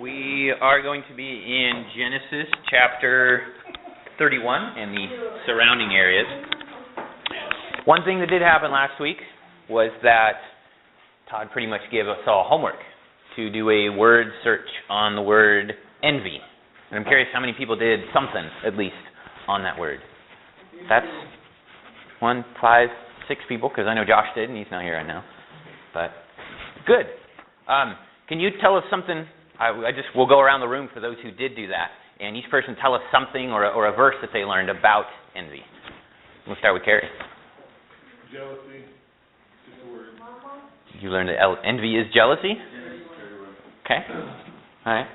We are going to be in Genesis chapter 31 and the surrounding areas. One thing that did happen last week was that Todd pretty much gave us all homework to do a word search on the word envy. And I'm curious how many people did something, at least, on that word. That's 1, 5, 6 people, because I know Josh did, and he's not here right now. But good. Can you tell us something? We'll go around the room for those who did do that, and each person tell us something or a verse that they learned about envy. We'll start with Carrie. Jealousy, just a word. You learned that envy is jealousy? Okay. All right.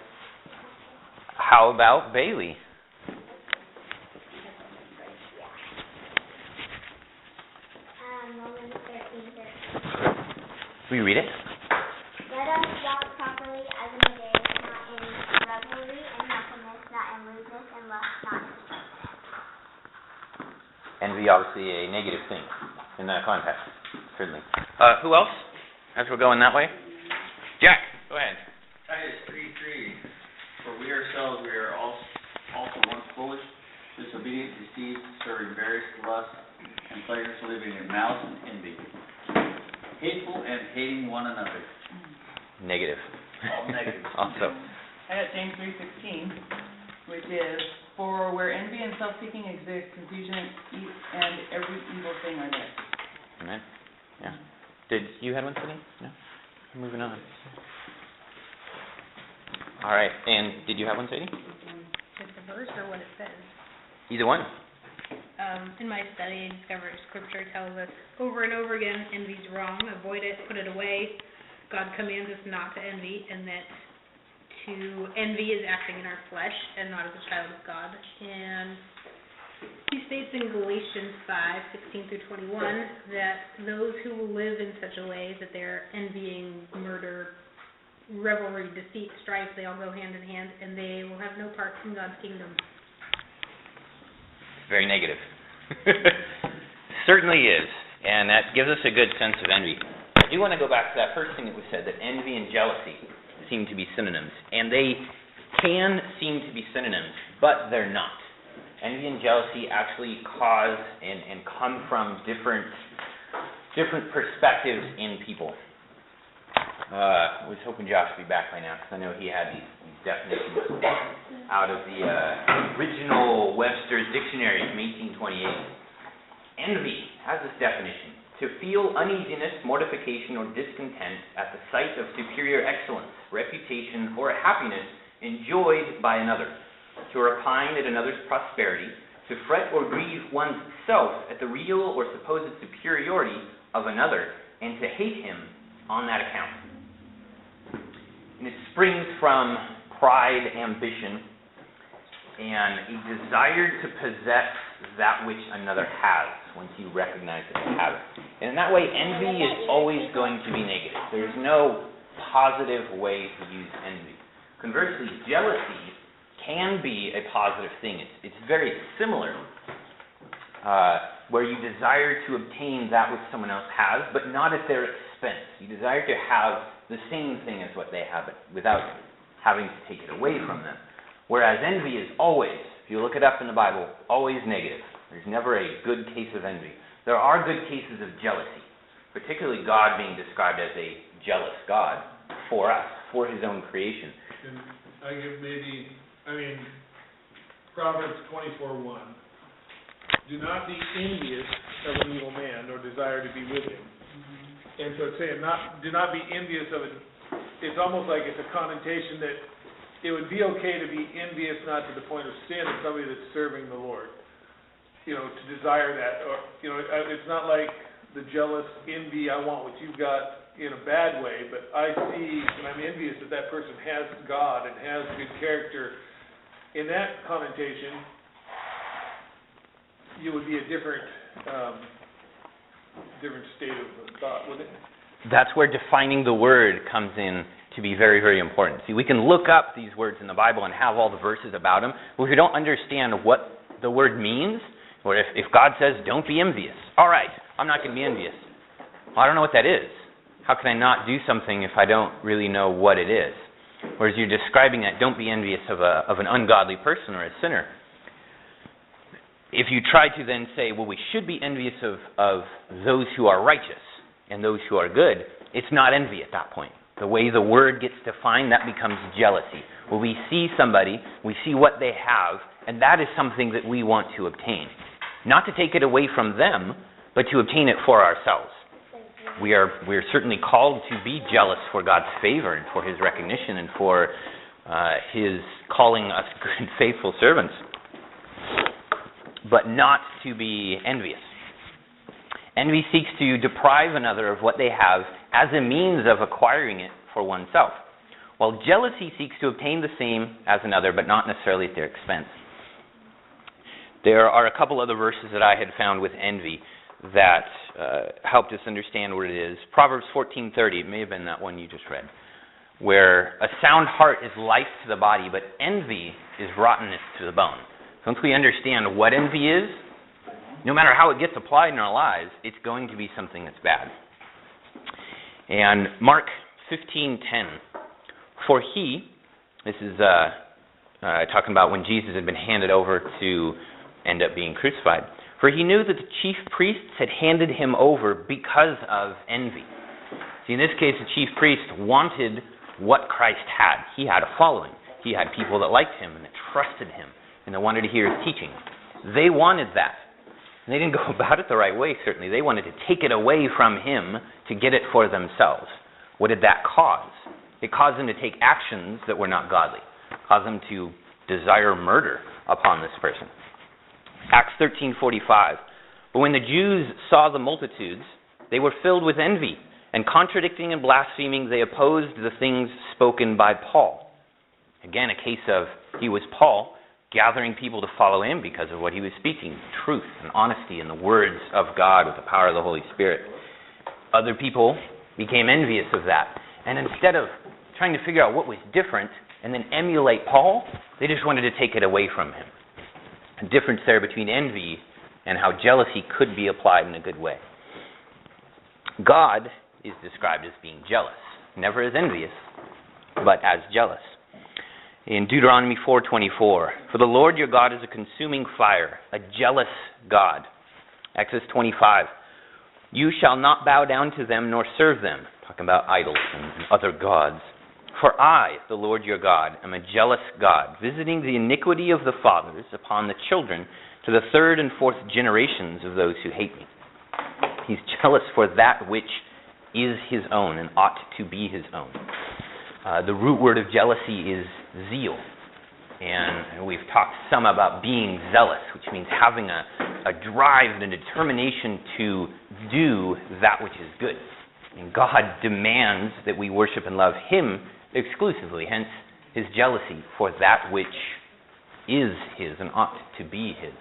How about Bailey? Romans 13:13. Will you read it? Let us walk properly as in the day, not in revelry and drunkenness, not in lewdness and lust, not in strife. Envy, obviously, a negative thing in that context, certainly. Who else? As we're going that way? Jack, go ahead. Titus 3:3. For we ourselves, we are also once foolish, disobedient, deceived, serving various lusts and pleasures, living in malice and envy, hateful and hating one another. Negative. All negative. Also. I got James 3:16, which is, for where envy and self-seeking exist, confusion and every evil thing are there. Amen. Yeah. Did you have one, Sydney? No? Moving on. All right. And did you have one, Sadie? Just the verse or what it says? Either one. In my study, I discovered Scripture tells us over and over again, envy's wrong, avoid it, put it away. God commands us not to envy, and that to envy is acting in our flesh and not as a child of God. And he states in Galatians 5:16-21 that those who will live in such a way that they're envying, murder, revelry, deceit, strife, they all go hand in hand, and they will have no part in God's kingdom. Very negative. Certainly is, and that gives us a good sense of envy. I do want to go back to that first thing that was said, that envy and jealousy seem to be synonyms, and they can seem to be synonyms, but they're not. Envy and jealousy actually cause and come from different perspectives in people. I was hoping Josh would be back by now, because I know he had these definitions out of the original Webster's Dictionary from 1828. Envy has this definition: to feel uneasiness, mortification, or discontent at the sight of superior excellence, reputation, or happiness enjoyed by another, to repine at another's prosperity, to fret or grieve one's self at the real or supposed superiority of another, and to hate him on that account. And it springs from pride, ambition, and a desire to possess that which another has once you recognize that they have it. And in that way, envy is always going to be negative. There's no positive way to use envy. Conversely, jealousy can be a positive thing. It's very similar, where you desire to obtain that which someone else has, but not at their expense. You desire to have the same thing as what they have, without having to take it away from them. Whereas envy is always, if you look it up in the Bible, always negative. There's never a good case of envy. There are good cases of jealousy, particularly God being described as a jealous God for us, for his own creation. And I give Proverbs 24:1. Do not be envious of an evil man, nor desire to be with him. And so it's saying, do not be envious of it. It's almost like it's a connotation that it would be okay to be envious, not to the point of sin, of somebody that's serving the Lord. To desire that. Or, it's not like the jealous envy, I want what you've got, in a bad way, but I see, and I'm envious that person has God and has good character. In that connotation, you would be a different state of thought, wouldn't it? That's where defining the word comes in to be very, very important. See, we can look up these words in the Bible and have all the verses about them, but if we don't understand what the word means, or if God says, don't be envious, all right, I'm not going to be envious. Well, I don't know what that is. How can I not do something if I don't really know what it is? Or as you're describing that, don't be envious of an ungodly person or a sinner. If you try to then say, well, we should be envious of those who are righteous and those who are good, it's not envy at that point. The way the word gets defined, that becomes jealousy. When we see somebody, we see what they have, and that is something that we want to obtain. Not to take it away from them, but to obtain it for ourselves. We are certainly called to be jealous for God's favor and for His recognition and for His calling us good, faithful servants, but not to be envious. Envy seeks to deprive another of what they have as a means of acquiring it for oneself, while jealousy seeks to obtain the same as another, but not necessarily at their expense. There are a couple other verses that I had found with envy that helped us understand what it is. Proverbs 14:30, it may have been that one you just read, where a sound heart is life to the body, but envy is rottenness to the bone. Once we understand what envy is, no matter how it gets applied in our lives, it's going to be something that's bad. And Mark 15:10, for he, this is talking about when Jesus had been handed over to end up being crucified, for he knew that the chief priests had handed him over because of envy. See, in this case, the chief priest wanted what Christ had. He had a following. He had people that liked him and that trusted him and that wanted to hear his teaching. They wanted that. And they didn't go about it the right way, certainly. They wanted to take it away from him to get it for themselves. What did that cause? It caused them to take actions that were not godly. It caused them to desire murder upon this person. Acts 13:45. But when the Jews saw the multitudes, they were filled with envy, and contradicting and blaspheming, they opposed the things spoken by Paul. Again, a case of he was Paul, gathering people to follow him because of what he was speaking, truth and honesty and the words of God with the power of the Holy Spirit. Other people became envious of that. And instead of trying to figure out what was different and then emulate Paul, they just wanted to take it away from him. A difference there between envy and how jealousy could be applied in a good way. God is described as being jealous, never as envious, but as jealous. In Deuteronomy 4:24, for the Lord your God is a consuming fire, a jealous God. Exodus 25, you shall not bow down to them nor serve them, talking about idols and other gods. For I, the Lord your God, am a jealous God, visiting the iniquity of the fathers upon the children to the third and fourth generations of those who hate me. He's jealous for that which is his own and ought to be his own. The root word of jealousy is zeal. And we've talked some about being zealous, which means having a drive and a determination to do that which is good. And God demands that we worship and love him exclusively, hence his jealousy for that which is his and ought to be his.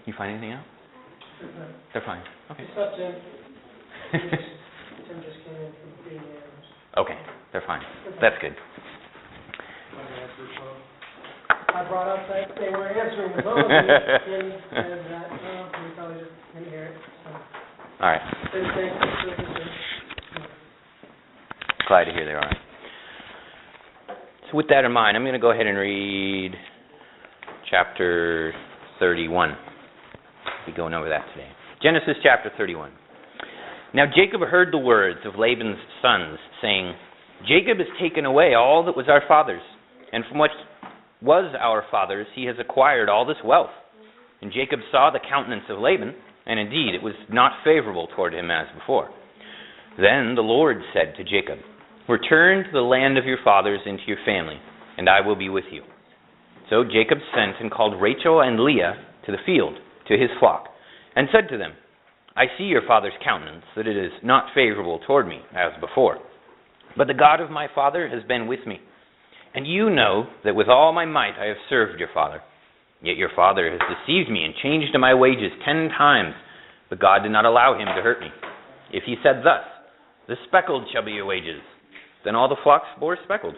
You find anything out? They're fine. Okay. Except Tim just came in from being Okay, they're fine. That's good. I brought up that they were answering the phone, and that, you probably just didn't hear it, so. All right. Glad to hear they're all right. So with that in mind, I'm going to go ahead and read chapter 31. We'll be going over that today. Genesis chapter 31. Now Jacob heard the words of Laban's sons, saying, Jacob has taken away all that was our father's, and from what was our father's he has acquired all this wealth. And Jacob saw the countenance of Laban, and indeed it was not favorable toward him as before. Then the Lord said to Jacob, return to the land of your fathers and to your family, and I will be with you. So Jacob sent and called Rachel and Leah to the field, to his flock, and said to them, I see your father's countenance, that it is not favorable toward me as before. But the God of my father has been with me. And you know that with all my might I have served your father. Yet your father has deceived me and changed my wages 10 times, but God did not allow him to hurt me. If he said thus, the speckled shall be your wages, then all the flocks bore speckled.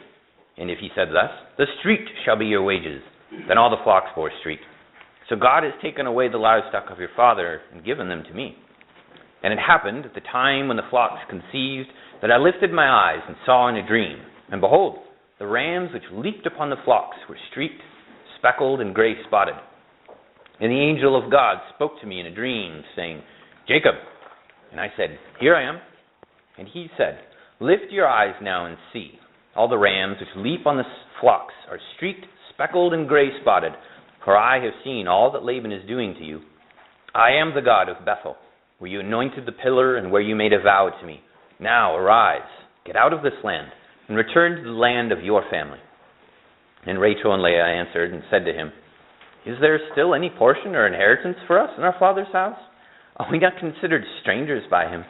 And if he said thus, the streaked shall be your wages, then all the flocks bore streaked. So God has taken away the livestock of your father and given them to me. And it happened at the time when the flocks conceived that I lifted my eyes and saw in a dream, and behold, the rams which leaped upon the flocks were streaked, speckled, and gray-spotted. And the angel of God spoke to me in a dream, saying, Jacob. And I said, Here I am. And he said, Lift your eyes now and see. All the rams which leap on the flocks are streaked, speckled, and gray-spotted, for I have seen all that Laban is doing to you. I am the God of Bethel, where you anointed the pillar and where you made a vow to me. Now arise, get out of this land, and return to the land of your family. And Rachel and Leah answered and said to him, Is there still any portion or inheritance for us in our father's house? Are we not considered strangers by him?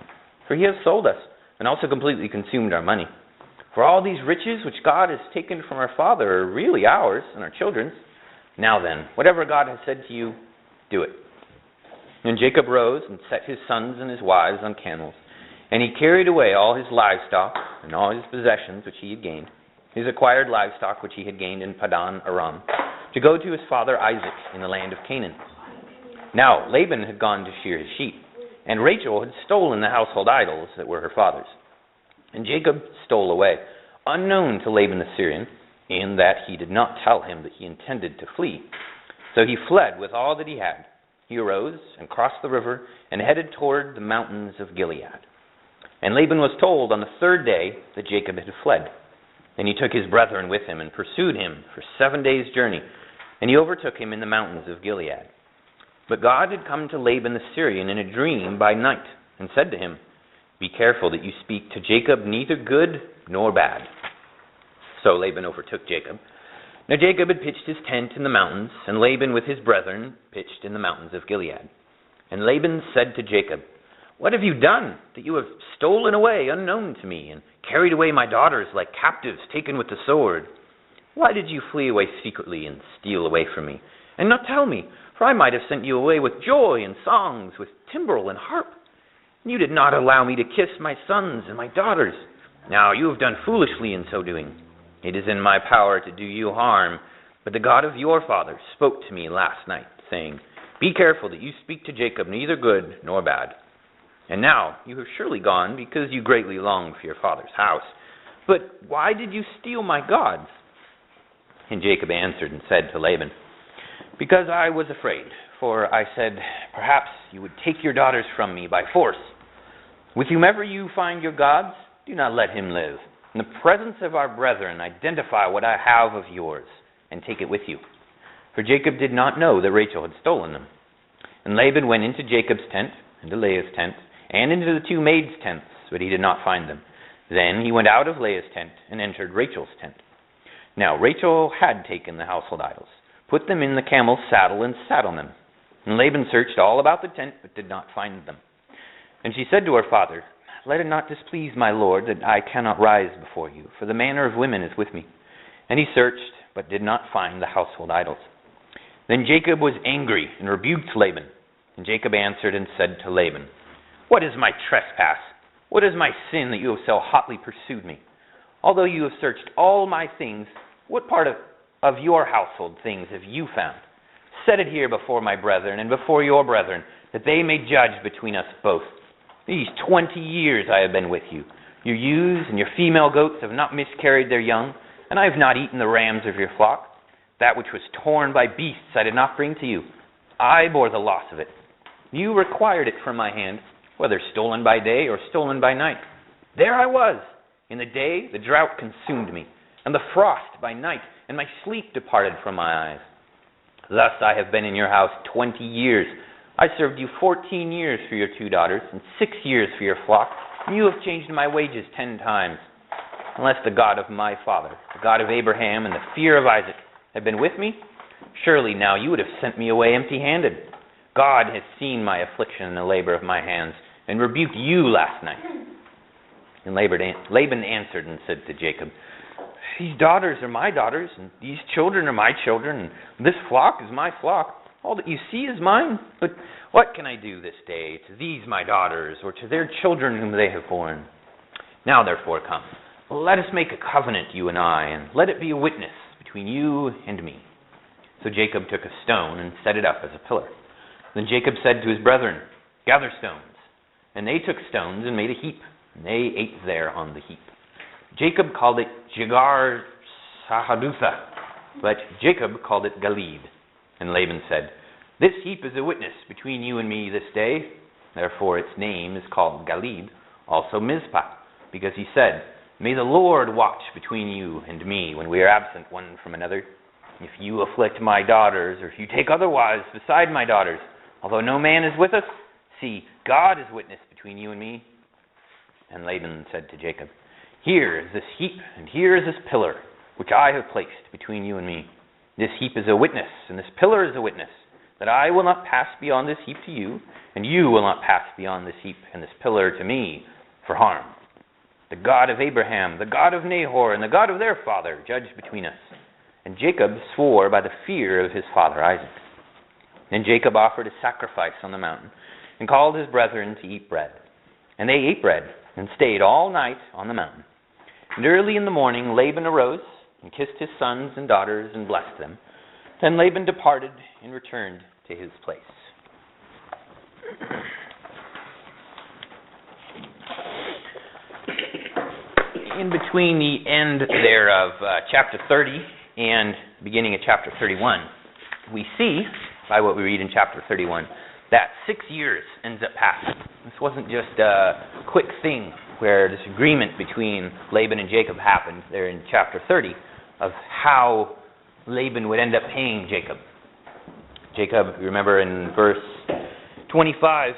For he has sold us, and also completely consumed our money. For all these riches which God has taken from our father are really ours and our children's. Now then, whatever God has said to you, do it. And Jacob rose and set his sons and his wives on camels, and he carried away all his livestock and all his possessions which he had gained, his acquired livestock which he had gained in Padan Aram, to go to his father Isaac in the land of Canaan. Now Laban had gone to shear his sheep, and Rachel had stolen the household idols that were her father's. And Jacob stole away, unknown to Laban the Syrian, in that he did not tell him that he intended to flee. So he fled with all that he had. He arose and crossed the river and headed toward the mountains of Gilead. And Laban was told on the third day that Jacob had fled. Then he took his brethren with him and pursued him for 7 days' journey, and he overtook him in the mountains of Gilead. But God had come to Laban the Syrian in a dream by night, and said to him, Be careful that you speak to Jacob neither good nor bad. So Laban overtook Jacob. Now Jacob had pitched his tent in the mountains, and Laban with his brethren pitched in the mountains of Gilead. And Laban said to Jacob, What have you done, that you have stolen away unknown to me, and carried away my daughters like captives taken with the sword? Why did you flee away secretly and steal away from me, and not tell me? For I might have sent you away with joy and songs, with timbrel and harp. You did not allow me to kiss my sons and my daughters. Now you have done foolishly in so doing. It is in my power to do you harm, but the God of your father spoke to me last night, saying, Be careful that you speak to Jacob neither good nor bad. And now you have surely gone because you greatly long for your father's house. But why did you steal my gods? And Jacob answered and said to Laban, Because I was afraid, for I said, Perhaps you would take your daughters from me by force. With whomever you find your gods, do not let him live. In the presence of our brethren, identify what I have of yours, and take it with you. For Jacob did not know that Rachel had stolen them. And Laban went into Jacob's tent, into Leah's tent, and into the two maids' tents, but he did not find them. Then he went out of Leah's tent, and entered Rachel's tent. Now Rachel had taken the household idols, put them in the camel's saddle, and sat on them. And Laban searched all about the tent, but did not find them. And she said to her father, Let it not displease my lord that I cannot rise before you, for the manner of women is with me. And he searched, but did not find the household idols. Then Jacob was angry and rebuked Laban. And Jacob answered and said to Laban, What is my trespass? What is my sin that you have so hotly pursued me? Although you have searched all my things, what part of your household things have you found? Set it here before my brethren and before your brethren, that they may judge between us both. These 20 years I have been with you. Your ewes and your female goats have not miscarried their young, and I have not eaten the rams of your flock. That which was torn by beasts I did not bring to you. I bore the loss of it. You required it from my hand, whether stolen by day or stolen by night. There I was. In the day the drought consumed me, and the frost by night, and my sleep departed from my eyes. Thus I have been in your house 20 years. I served you 14 years for your 2 daughters, and 6 years for your flock, and you have changed my wages 10 times. Unless the God of my father, the God of Abraham, and the fear of Isaac had been with me, surely now you would have sent me away empty-handed. God has seen my affliction and the labor of my hands, and rebuked you last night. And Laban answered and said to Jacob, These daughters are my daughters, and these children are my children, and this flock is my flock. All that you see is mine. But what can I do this day to these my daughters, or to their children whom they have borne? Now therefore come, let us make a covenant, you and I, and let it be a witness between you and me. So Jacob took a stone and set it up as a pillar. Then Jacob said to his brethren, Gather stones. And they took stones and made a heap, and they ate there on the heap. Jacob called it Jegar Sahadutha, but Jacob called it Galeed. And Laban said, "This heap is a witness between you and me this day." Therefore its name is called Galeed, also Mizpah, because he said, "May the Lord watch between you and me when we are absent one from another. If you afflict my daughters, or if you take other wives beside my daughters, although no man is with us, see, God is witness between you and me." And Laban said to Jacob, "Here is this heap, and here is this pillar, which I have placed between you and me. This heap is a witness, and this pillar is a witness, that I will not pass beyond this heap to you, and you will not pass beyond this heap and this pillar to me for harm. The God of Abraham, the God of Nahor, and the God of their father judge between us." And Jacob swore by the fear of his father Isaac. Then Jacob offered a sacrifice on the mountain, and called his brethren to eat bread. And they ate bread, and stayed all night on the mountain. And early in the morning Laban arose, and kissed his sons and daughters, and blessed them. Then Laban departed, and returned to his place. In between the end there of chapter 30 and beginning of chapter 31, we see, by what we read in chapter 31, that 6 years ends up passing. This wasn't just a quick thing where this agreement between Laban and Jacob happened there in chapter 30 of how Laban would end up paying Jacob. Jacob, you remember in verse 25,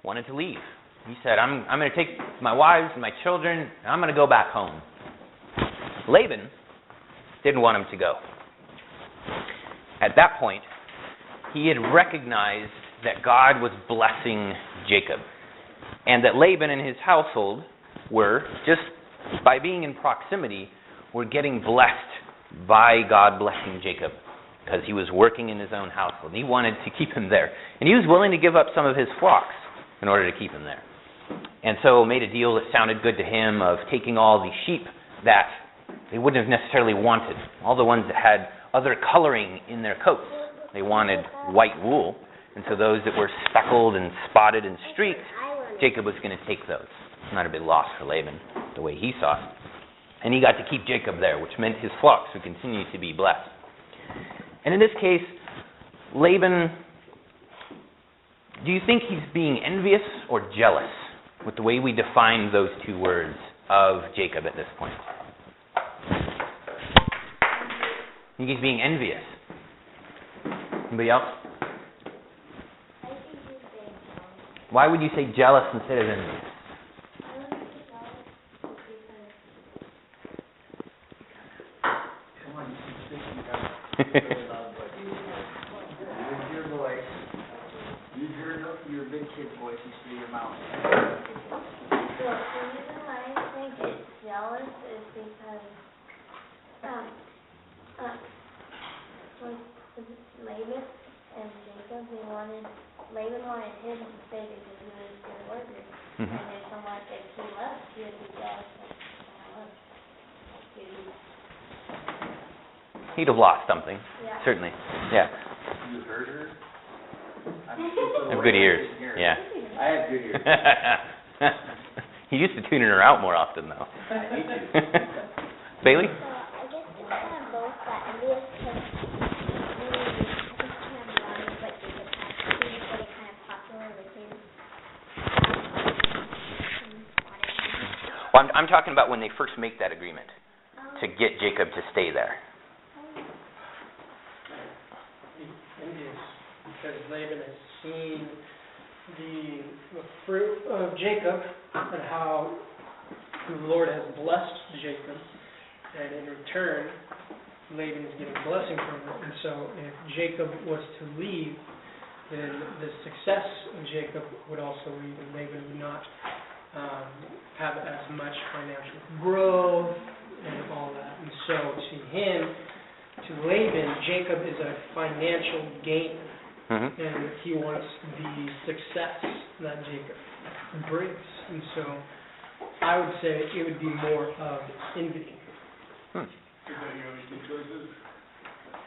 wanted to leave. He said, I'm going to take my wives and my children, and I'm going to go back home. Laban didn't want him to go. At that point, he had recognized that God was blessing Jacob, and that Laban and his household were, just by being in proximity, were getting blessed by God blessing Jacob, because he was working in his own household. He wanted to keep him there, and he was willing to give up some of his flocks in order to keep him there. And so made a deal that sounded good to him of taking all the sheep that they wouldn't have necessarily wanted, all the ones that had other coloring in their coats. They wanted white wool, and so those that were speckled and spotted and streaked, Jacob was going to take those. Not a big loss for Laban, the way he saw it. And he got to keep Jacob there, which meant his flocks would continue to be blessed. And in this case, Laban, do you think he's being envious or jealous with the way we define those two words of Jacob at this point? I think he's being envious. Anybody else? Why would you say jealous instead of envious? Use your voice. Use your big kid's voice instead of your mouth. The reason why I think it's jealous is because, when Laban and Jacob, Laban wanted him to stay because he was a good worker. Mm-hmm. And if someone, if he left, he would be jealous of someone else. He'd have lost something, Yeah. certainly. Yeah. You heard her? I have good ears. Yeah. I have good ears. He used to tune her out more often, though. I need to. Bailey? So I guess it's kind of both that envious because maybe I think kind of wanted what Jacob had. He was getting kind of popular with his Well, I'm talking about when they first make that agreement to get Jacob to stay there. Envious, because Laban has seen the fruit of Jacob and how the Lord has blessed Jacob, and in return, Laban is getting blessing from it. And so if Jacob was to leave, then the success of Jacob would also leave, and Laban would not have as much financial growth and all that. And so to him, to Laban, Jacob is a financial gain, and he wants the success that Jacob brings. And so I would say it would be more of envy. Is that your only two choices?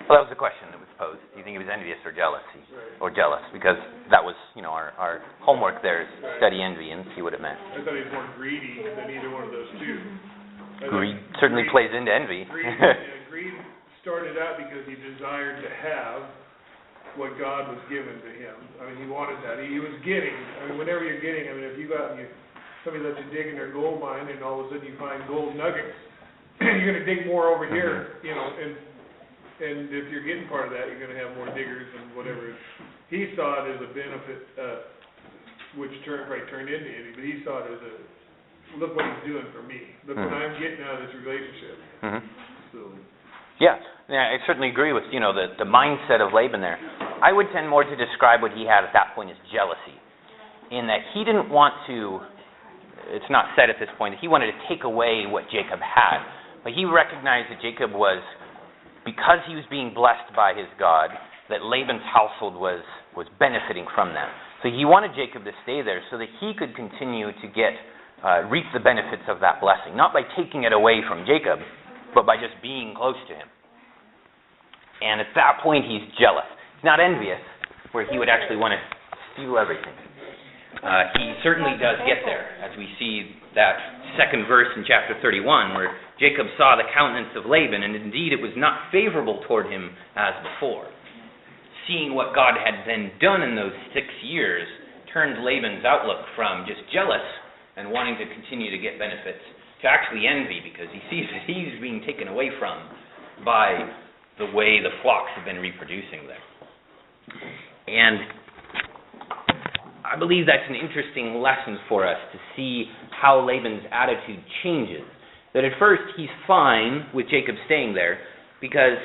Well, that was the question that was posed. Do you think he was envious or jealous? Or jealous, because that was, our homework there is study envy and see what it meant. I thought he was more greedy than either one of those two. Greed certainly plays into envy. Greed pointed out because he desired to have what God was given to him. I mean, he wanted that. He was getting, I mean, whenever you're getting, I mean, if you go out and somebody lets you dig in their gold mine and all of a sudden you find gold nuggets, you're going to dig more over here, you know, and if you're getting part of that, you're going to have more diggers and whatever. He saw it as a benefit, which probably turned into envy, but he saw it as a, look what he's doing for me. Look what I'm getting out of this relationship. So. Yeah, I certainly agree with, you know, the mindset of Laban there. I would tend more to describe what he had at that point as jealousy, in that he didn't want to, it's not said at this point, that he wanted to take away what Jacob had. But he recognized that Jacob was, because he was being blessed by his God, that Laban's household was benefiting from that. So he wanted Jacob to stay there so that he could continue to reap the benefits of that blessing. Not by taking it away from Jacob, but by just being close to him. And at that point, he's jealous. He's not envious, where he would actually want to steal everything. He certainly does get there, as we see that second verse in chapter 31, where Jacob saw the countenance of Laban, and indeed it was not favorable toward him as before. Seeing what God had then done in those 6 years turned Laban's outlook from just jealous and wanting to continue to get benefits to actually envy, because he sees that he's being taken away from by the way the flocks have been reproducing there. And I believe that's an interesting lesson for us to see how Laban's attitude changes. That at first he's fine with Jacob staying there because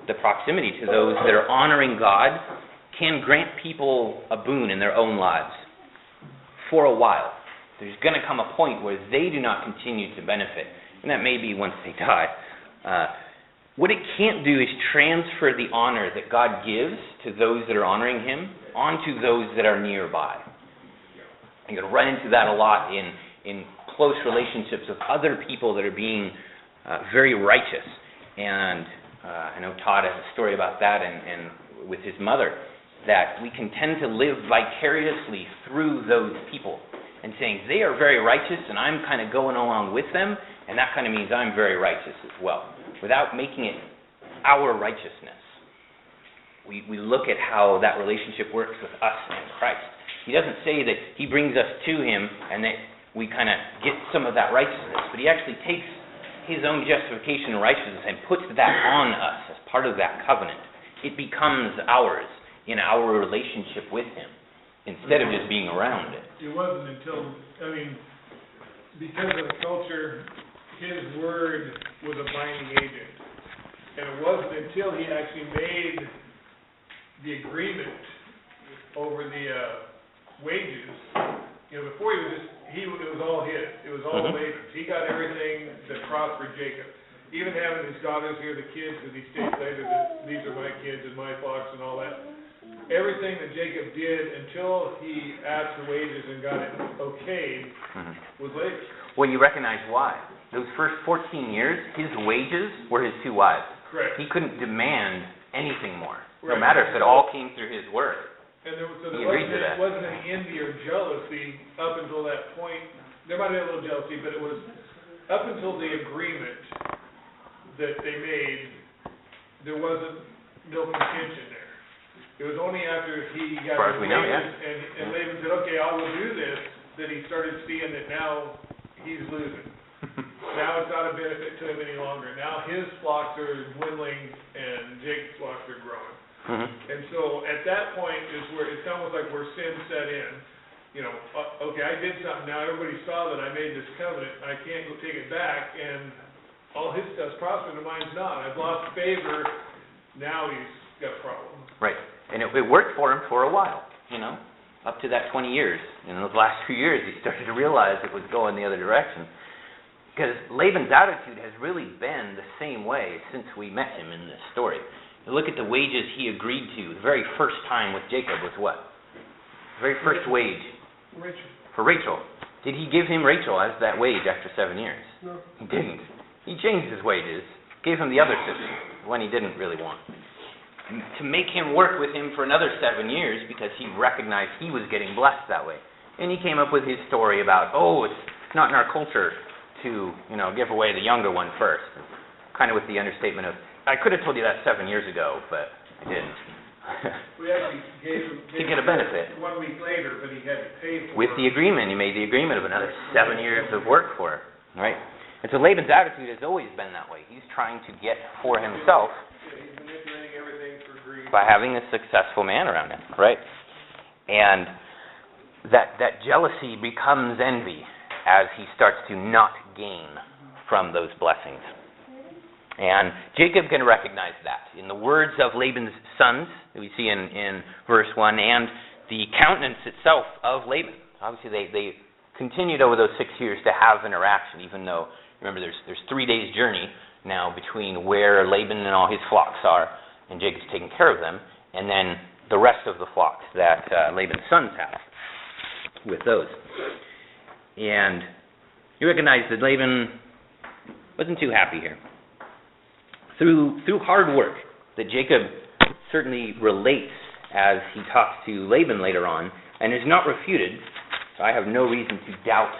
the proximity to those that are honoring God can grant people a boon in their own lives for a while. There's going to come a point where they do not continue to benefit, and that may be once they die. What it can't do is transfer the honor that God gives to those that are honoring him onto those that are nearby. You're going to run into that a lot in close relationships with other people that are being very righteous. And I know Todd has a story about that and with his mother, that we can tend to live vicariously through those people and saying they are very righteous and I'm kind of going along with them, and that kind of means I'm very righteous as well, without making it our righteousness. We look at how that relationship works with us and Christ. He doesn't say that he brings us to him and that we kind of get some of that righteousness, but he actually takes his own justification and righteousness and puts that on us as part of that covenant. It becomes ours in our relationship with him, instead of just being around it. It wasn't until, because of the culture, his word was a binding agent. And it wasn't until he actually made the agreement over the wages, before it was all his. It was all Laban's. He got everything that prospered Jacob. Even having his daughters here, the kids, because he states later that these are my kids and my flocks and all that. Everything that Jacob did until he asked for wages and got it okayed was Laban's. Well, you recognize why. Those first 14 years, his wages were his 2 wives. Correct. He couldn't demand anything more, Right. no matter if it all came through his word. And there He agreed to that. wasn't any envy or jealousy up until that point. There might have been a little jealousy, but it was up until the agreement that they made, there wasn't no contention there. It was only after he got As far as we know, yeah. and Laban said, okay, I will do this, that he started seeing that now he's losing. Now it's not a benefit to him any longer. Now his flocks are dwindling and Jacob's flocks are growing. And so at that point is where it's almost like where sin set in. Okay, I did something. Now everybody saw that I made this covenant. I can't go take it back, and all his stuff's prospering and mine's not. I've lost favor. Now he's got a problem. Right. And it worked for him for a while, up to that 20 years. In those last few years, he started to realize it was going the other direction. Because Laban's attitude has really been the same way since we met him in this story. You look at the wages he agreed to the very first time with Jacob was what? The very first wage. Rachel. For Rachel. Did he give him Rachel as that wage after 7 years? No. He didn't. He changed his wages, gave him the other sister, the one he didn't really want. To make him work with him for another 7 years because he recognized he was getting blessed that way. And he came up with his story about, it's not in our culture to, give away the younger one first. Kind of with the understatement of, I could have told you that 7 years ago, but I didn't. We actually gave him. To get a benefit. 1 week later, but he had to pay for it. With the agreement, he made the agreement of another 7 years of work for her, right? And so Laban's attitude has always been that way. He's trying to get for himself He's manipulating everything for greed. by having a successful man around him, right? And that jealousy becomes envy as he starts to not gain from those blessings. And Jacob can recognize that in the words of Laban's sons that we see in verse 1 and the countenance itself of Laban. Obviously, they continued over those 6 years to have interaction, even though, remember, there's 3 days' journey now between where Laban and all his flocks are, and Jacob's taking care of them, and then the rest of the flocks that Laban's sons have with those. And you recognize that Laban wasn't too happy here. Through hard work that Jacob certainly relates as he talks to Laban later on, and is not refuted, so I have no reason to doubt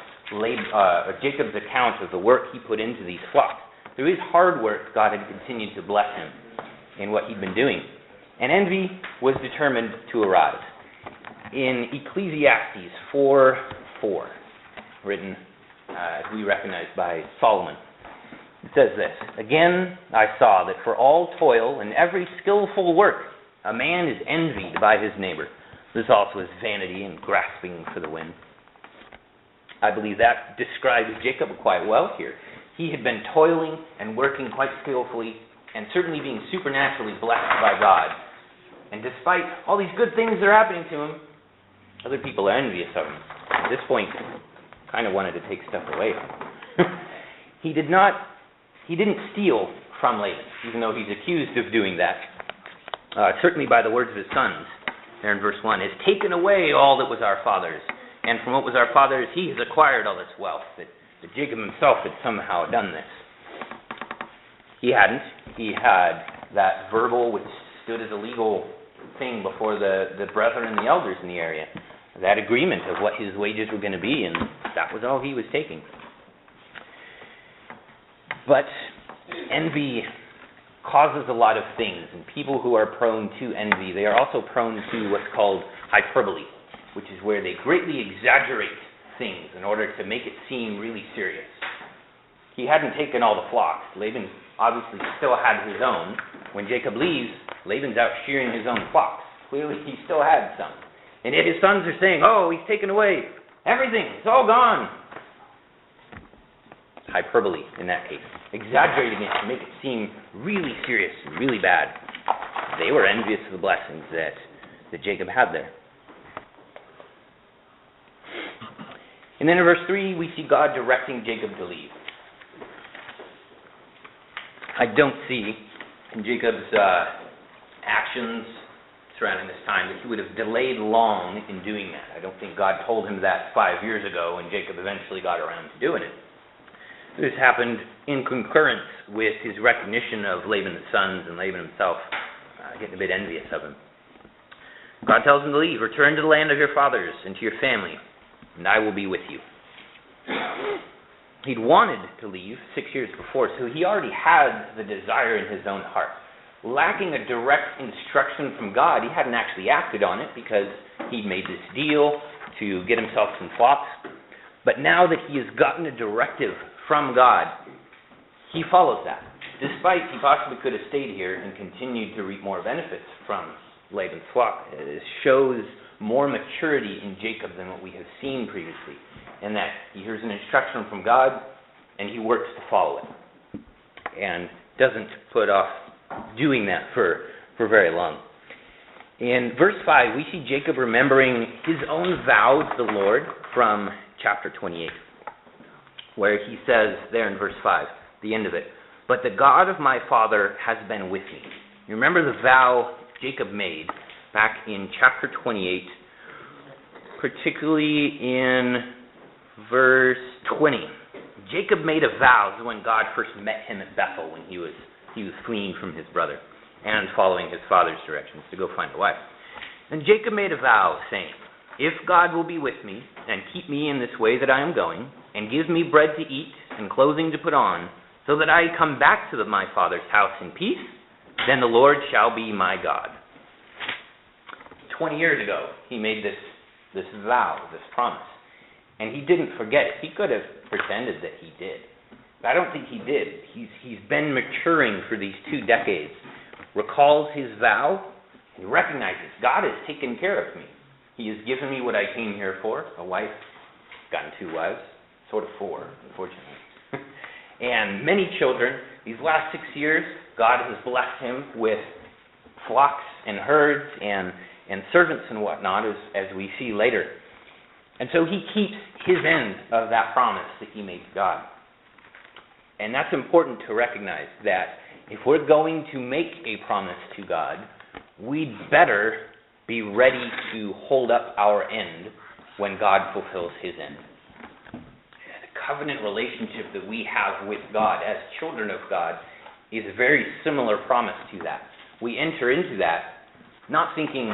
Jacob's account of the work he put into these flocks. Through his hard work, God had continued to bless him in what he'd been doing. And envy was determined to arise. In Ecclesiastes 4:4, written, as we recognize, by Solomon, it says this, "Again I saw that for all toil and every skillful work, a man is envied by his neighbor. This also is vanity and grasping for the wind." I believe that describes Jacob quite well here. He had been toiling and working quite skillfully, and certainly being supernaturally blessed by God. And despite all these good things that are happening to him, other people are envious of him. At this point, kind of wanted to take stuff away from him. He didn't steal from Laban, even though he's accused of doing that. Certainly by the words of his sons, there in verse 1, has taken away all that was our father's, and from what was our father's he has acquired all this wealth, that Jacob himself had somehow done this. He hadn't. He had that verbal, which stood as a legal thing before the brethren and the elders in the area, that agreement of what his wages were going to be, and that was all he was taking. But envy causes a lot of things, and people who are prone to envy, they are also prone to what's called hyperbole, which is where they greatly exaggerate things in order to make it seem really serious. He hadn't taken all the flocks. Laban obviously still had his own. When Jacob leaves, Laban's out shearing his own flocks. Clearly he still had some. And yet his sons are saying, "Oh, he's taken away everything. It's all gone." Hyperbole in that case. Exaggerating it to make it seem really serious and really bad. They were envious of the blessings that Jacob had there. And then in verse 3, we see God directing Jacob to leave. I don't see in Jacob's actions surrounding this time that he would have delayed long in doing that. I don't think God told him that 5 years ago and Jacob eventually got around to doing it. This happened in concurrence with his recognition of Laban's sons and Laban himself getting a bit envious of him. God tells him to leave. "Return to the land of your fathers and to your family, and I will be with you." He'd wanted to leave 6 years before, so he already had the desire in his own heart. Lacking a direct instruction from God, he hadn't actually acted on it because he'd made this deal to get himself some flocks. But now that he has gotten a directive from God, he follows that. Despite he possibly could have stayed here and continued to reap more benefits from Laban's flock. It shows more maturity in Jacob than what we have seen previously, in that he hears an instruction from God and he works to follow it and doesn't put off doing that for very long. In verse 5, we see Jacob remembering his own vow to the Lord from chapter 28, where he says there in verse 5, the end of it, "But the God of my father has been with me." You remember the vow Jacob made back in chapter 28, particularly in verse 20. Jacob made a vow when God first met him at Bethel when he was fleeing from his brother and following his father's directions to go find a wife. And Jacob made a vow saying, "If God will be with me and keep me in this way that I am going, and give me bread to eat and clothing to put on, so that I come back to my father's house in peace, then the Lord shall be my God. 20 years ago, he made this vow, this promise. And he didn't forget it. He could have pretended that he did. But I don't think he did. He's been maturing for these 2 decades, recalls his vow, and he recognizes God has taken care of me. He has given me what I came here for, a wife. Gotten 2 wives, sort of 4, unfortunately. And many children. These last 6 years, God has blessed him with flocks and herds and servants and whatnot, as we see later. And so he keeps his end of that promise that he made to God. And that's important to recognize, that if we're going to make a promise to God, we'd better be ready to hold up our end when God fulfills his end. The covenant relationship that we have with God as children of God is a very similar promise to that. We enter into that not thinking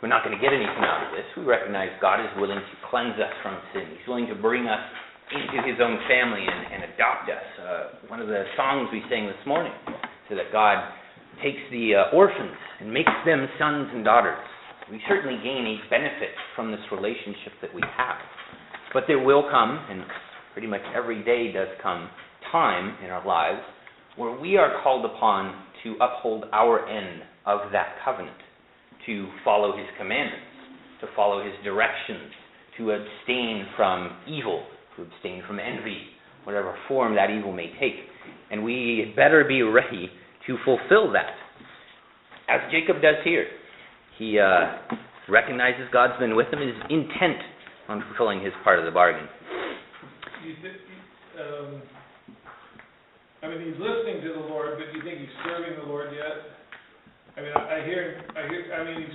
we're not going to get anything out of this. We recognize God is willing to cleanse us from sin. He's willing to bring us into his own family and adopt us. One of the songs we sang this morning said that God takes the orphans and makes them sons and daughters. We certainly gain a benefit from this relationship that we have. But there will come, and pretty much every day does come, time in our lives where we are called upon to uphold our end of that covenant, to follow his commandments, to follow his directions, to abstain from evil, to abstain from envy, whatever form that evil may take. And we better be ready to fulfill that, as Jacob does here. He recognizes God's been with him and is intent on fulfilling his part of the bargain. He's listening to the Lord, but do you think he's serving the Lord yet? He's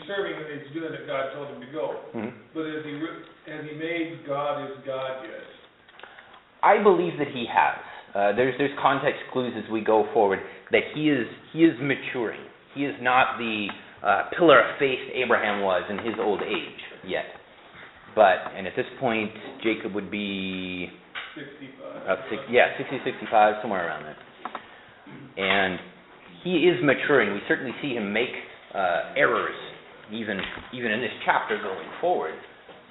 serving and he's doing it God told him to go. Mm-hmm. But has he made God his God yet? I believe that he has. There's context clues as we go forward that he is maturing. He is not the pillar of faith Abraham was in his old age yet. And at this point, Jacob would be 65. 60, 65, somewhere around there. And he is maturing. We certainly see him make errors, even in this chapter going forward.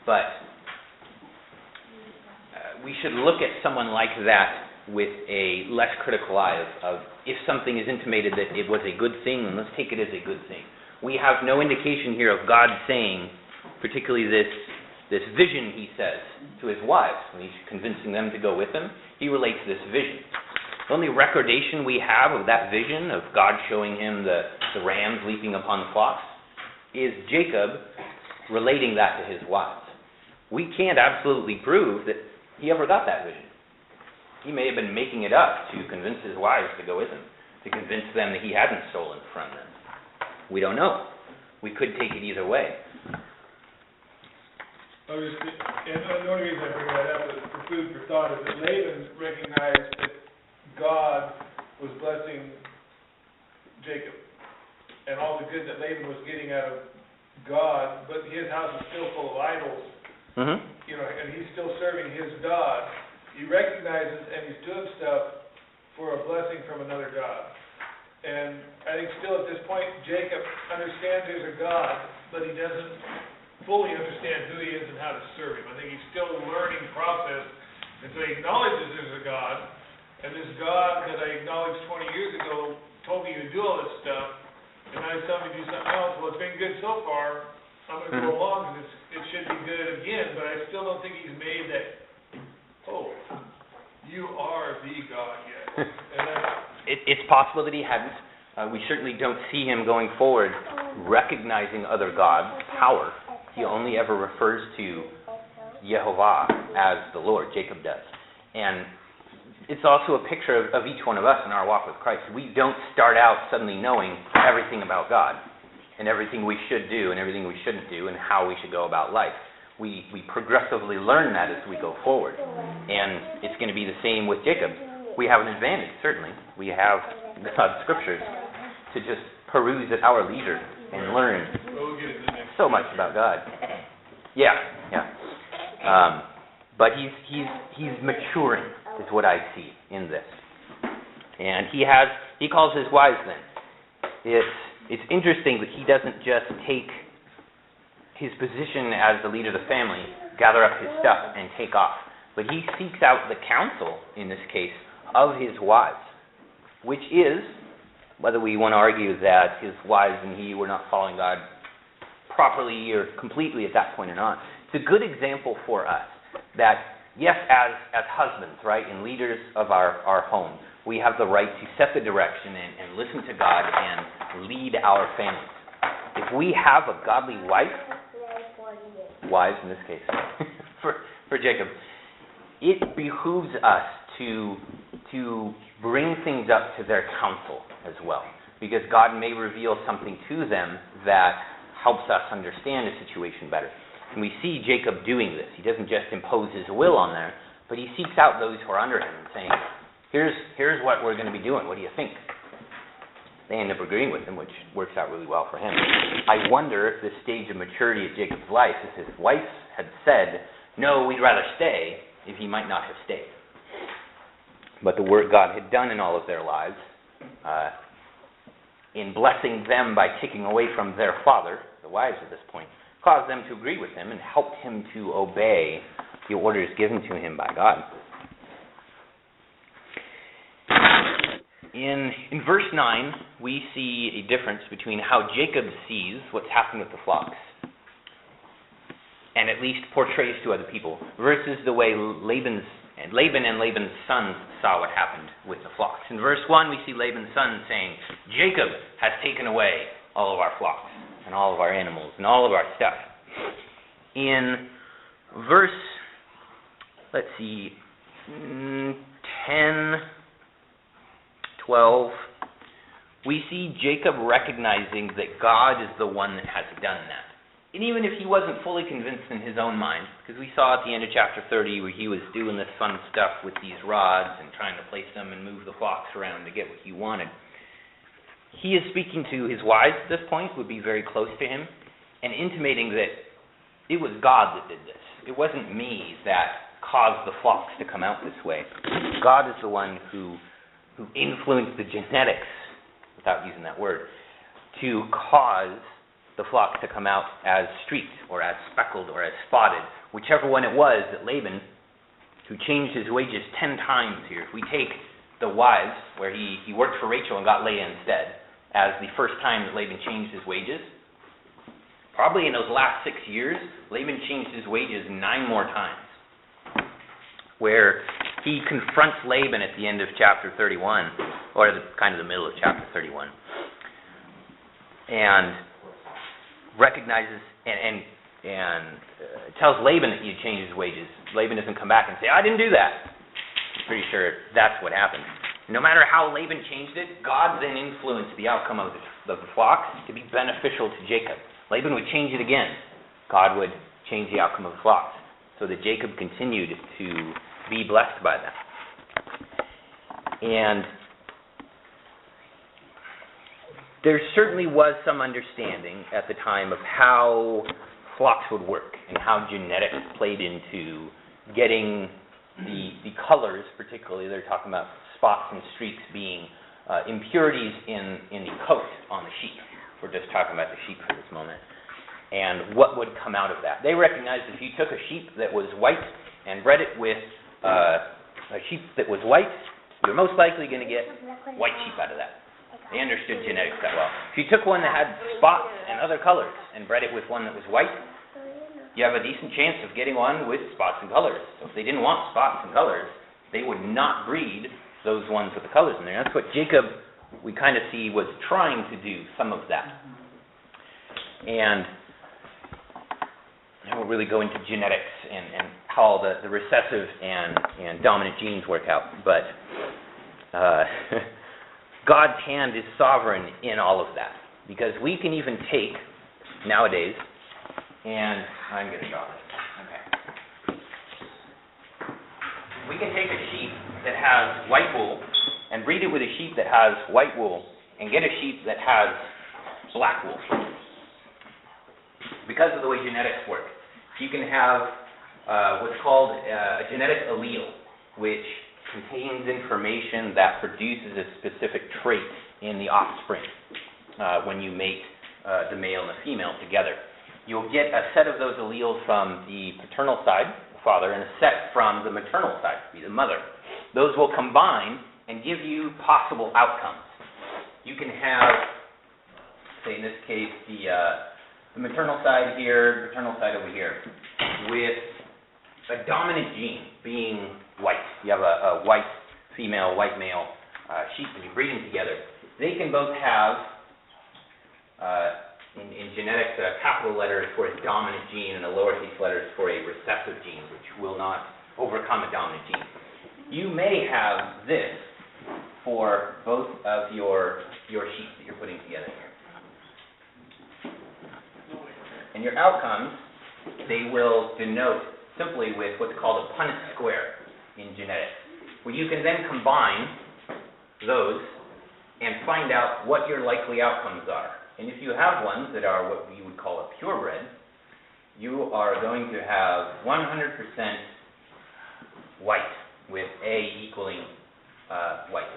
But we should look at someone like that with a less critical eye of if something is intimated that it was a good thing, then let's take it as a good thing. We have no indication here of God saying, particularly this vision he says to his wives, when he's convincing them to go with him, he relates this vision. The only recordation we have of that vision, of God showing him the rams leaping upon the flocks, is Jacob relating that to his wives. We can't absolutely prove that he ever got that vision. He may have been making it up to convince his wives to go with him, to convince them that he hadn't stolen from them. We don't know. We could take it either way. And the only reason I bring that up is for food for thought is that Laban recognized that God was blessing Jacob and all the good that Laban was getting out of God, but his house is still full of idols. Mm-hmm. And he's still serving his God. He recognizes and he's doing stuff for a blessing from another God. And I think still at this point, Jacob understands there's a God, but he doesn't fully understand who he is and how to serve him. I think he's still a learning process. And so he acknowledges there's a God, and this God that I acknowledged 20 years ago told me to do all this stuff, and now he's telling me to do something else. Well, it's been good so far. I'm going to go along, and it should be good again, but I still don't think he's made that, you are the God yet. It's possible that he hadn't. We certainly don't see him going forward recognizing other gods' power. He only ever refers to Yehovah as the Lord. Jacob does. And it's also a picture of each one of us in our walk with Christ. We don't start out suddenly knowing everything about God and everything we should do and everything we shouldn't do and how we should go about life. We progressively learn that as we go forward. And it's going to be the same with Jacob. We have an advantage, certainly. We have God's scriptures to just peruse at our leisure and learn so much about God. Yeah. But he's maturing, is what I see in this. And he calls his wives then. It's interesting that he doesn't just take his position as the leader of the family, gather up his stuff, and take off. But he seeks out the counsel, in this case, of his wives, which is, whether we want to argue that his wives and he were not following God properly or completely at that point or not, it's a good example for us that, yes, as husbands, right, and leaders of our home, we have the right to set the direction and listen to God and lead our families. If we have a godly wives in this case, for Jacob, it behooves us to bring things up to their counsel as well, because God may reveal something to them that helps us understand a situation better. And we see Jacob doing this. He doesn't just impose his will on there, but he seeks out those who are under him and saying, here's what we're going to be doing. What do you think? They end up agreeing with him, which works out really well for him. I wonder if the stage of maturity of Jacob's life, if his wife had said, no, we'd rather stay, if he might not have stayed. But the work God had done in all of their lives, in blessing them by taking away from their father, the wives at this point, caused them to agree with him and helped him to obey the orders given to him by God. In verse 9, we see a difference between how Jacob sees what's happened with the flocks, and at least portrays to other people, versus the way Laban and Laban's sons saw what happened with the flocks. In verse 1, we see Laban's son saying, Jacob has taken away all of our flocks and all of our animals and all of our stuff. In verse, 10, 12, we see Jacob recognizing that God is the one that has done that. And even if he wasn't fully convinced in his own mind, because we saw at the end of chapter 30 where he was doing this fun stuff with these rods and trying to place them and move the flocks around to get what he wanted, he is speaking to his wives at this point, would be very close to him, and intimating that it was God that did this. It wasn't me that caused the flocks to come out this way. God is the one who influenced the genetics, without using that word, to cause the flocks to come out as streaked or as speckled or as spotted, whichever one it was that Laban, who changed his wages 10 times here. If we take the wives, where he worked for Rachel and got Leah instead, as the first time that Laban changed his wages, probably in those last 6 years, Laban changed his wages 9 more times, where he confronts Laban at the end of chapter 31, or kind of the middle of chapter 31, and recognizes and tells Laban that he had changed his wages. Laban doesn't come back and say, I didn't do that. I'm pretty sure that's what happened. No matter how Laban changed it, God then influenced the outcome of the flocks to be beneficial to Jacob. Laban would change it again. God would change the outcome of the flocks, so that Jacob continued to be blessed by them. And there certainly was some understanding at the time of how flocks would work and how genetics played into getting the colors, particularly. They're talking about spots and streaks being impurities in the coat on the sheep. We're just talking about the sheep for this moment. And what would come out of that. They recognized if you took a sheep that was white and bred it with a sheep that was white, you're most likely going to get white sheep out of that. They understood genetics that well. If you took one that had spots and other colors and bred it with one that was white, you have a decent chance of getting one with spots and colors. So if they didn't want spots and colors, they would not breed those ones with the colors in there. That's what Jacob, we kind of see, was trying to do some of that. And I won't really go into genetics and how the recessive and dominant genes work out, but God's hand is sovereign in all of that, because we can even take, nowadays, and I'm going to draw this. Okay. We can take a sheep that has white wool and breed it with a sheep that has white wool and get a sheep that has black wool. Because of the way genetics work, you can have what's called a genetic allele, which contains information that produces a specific trait in the offspring when you mate the male and the female together. You'll get a set of those alleles from the paternal side, the father, and a set from the maternal side, the mother. Those will combine and give you possible outcomes. You can have, say in this case, the maternal side here, paternal side over here, with a dominant gene being white. You have a white female, white male sheep, and you breed them together. They can both have, in genetics, capital letters for a dominant gene and a lowercase letters for a recessive gene, which will not overcome a dominant gene. You may have this for both of your sheep that you're putting together here. And your outcomes, they will denote simply with what's called a Punnett square in genetics, where you can then combine those and find out what your likely outcomes are. And if you have ones that are what we would call a purebred, you are going to have 100% white, with A equaling white.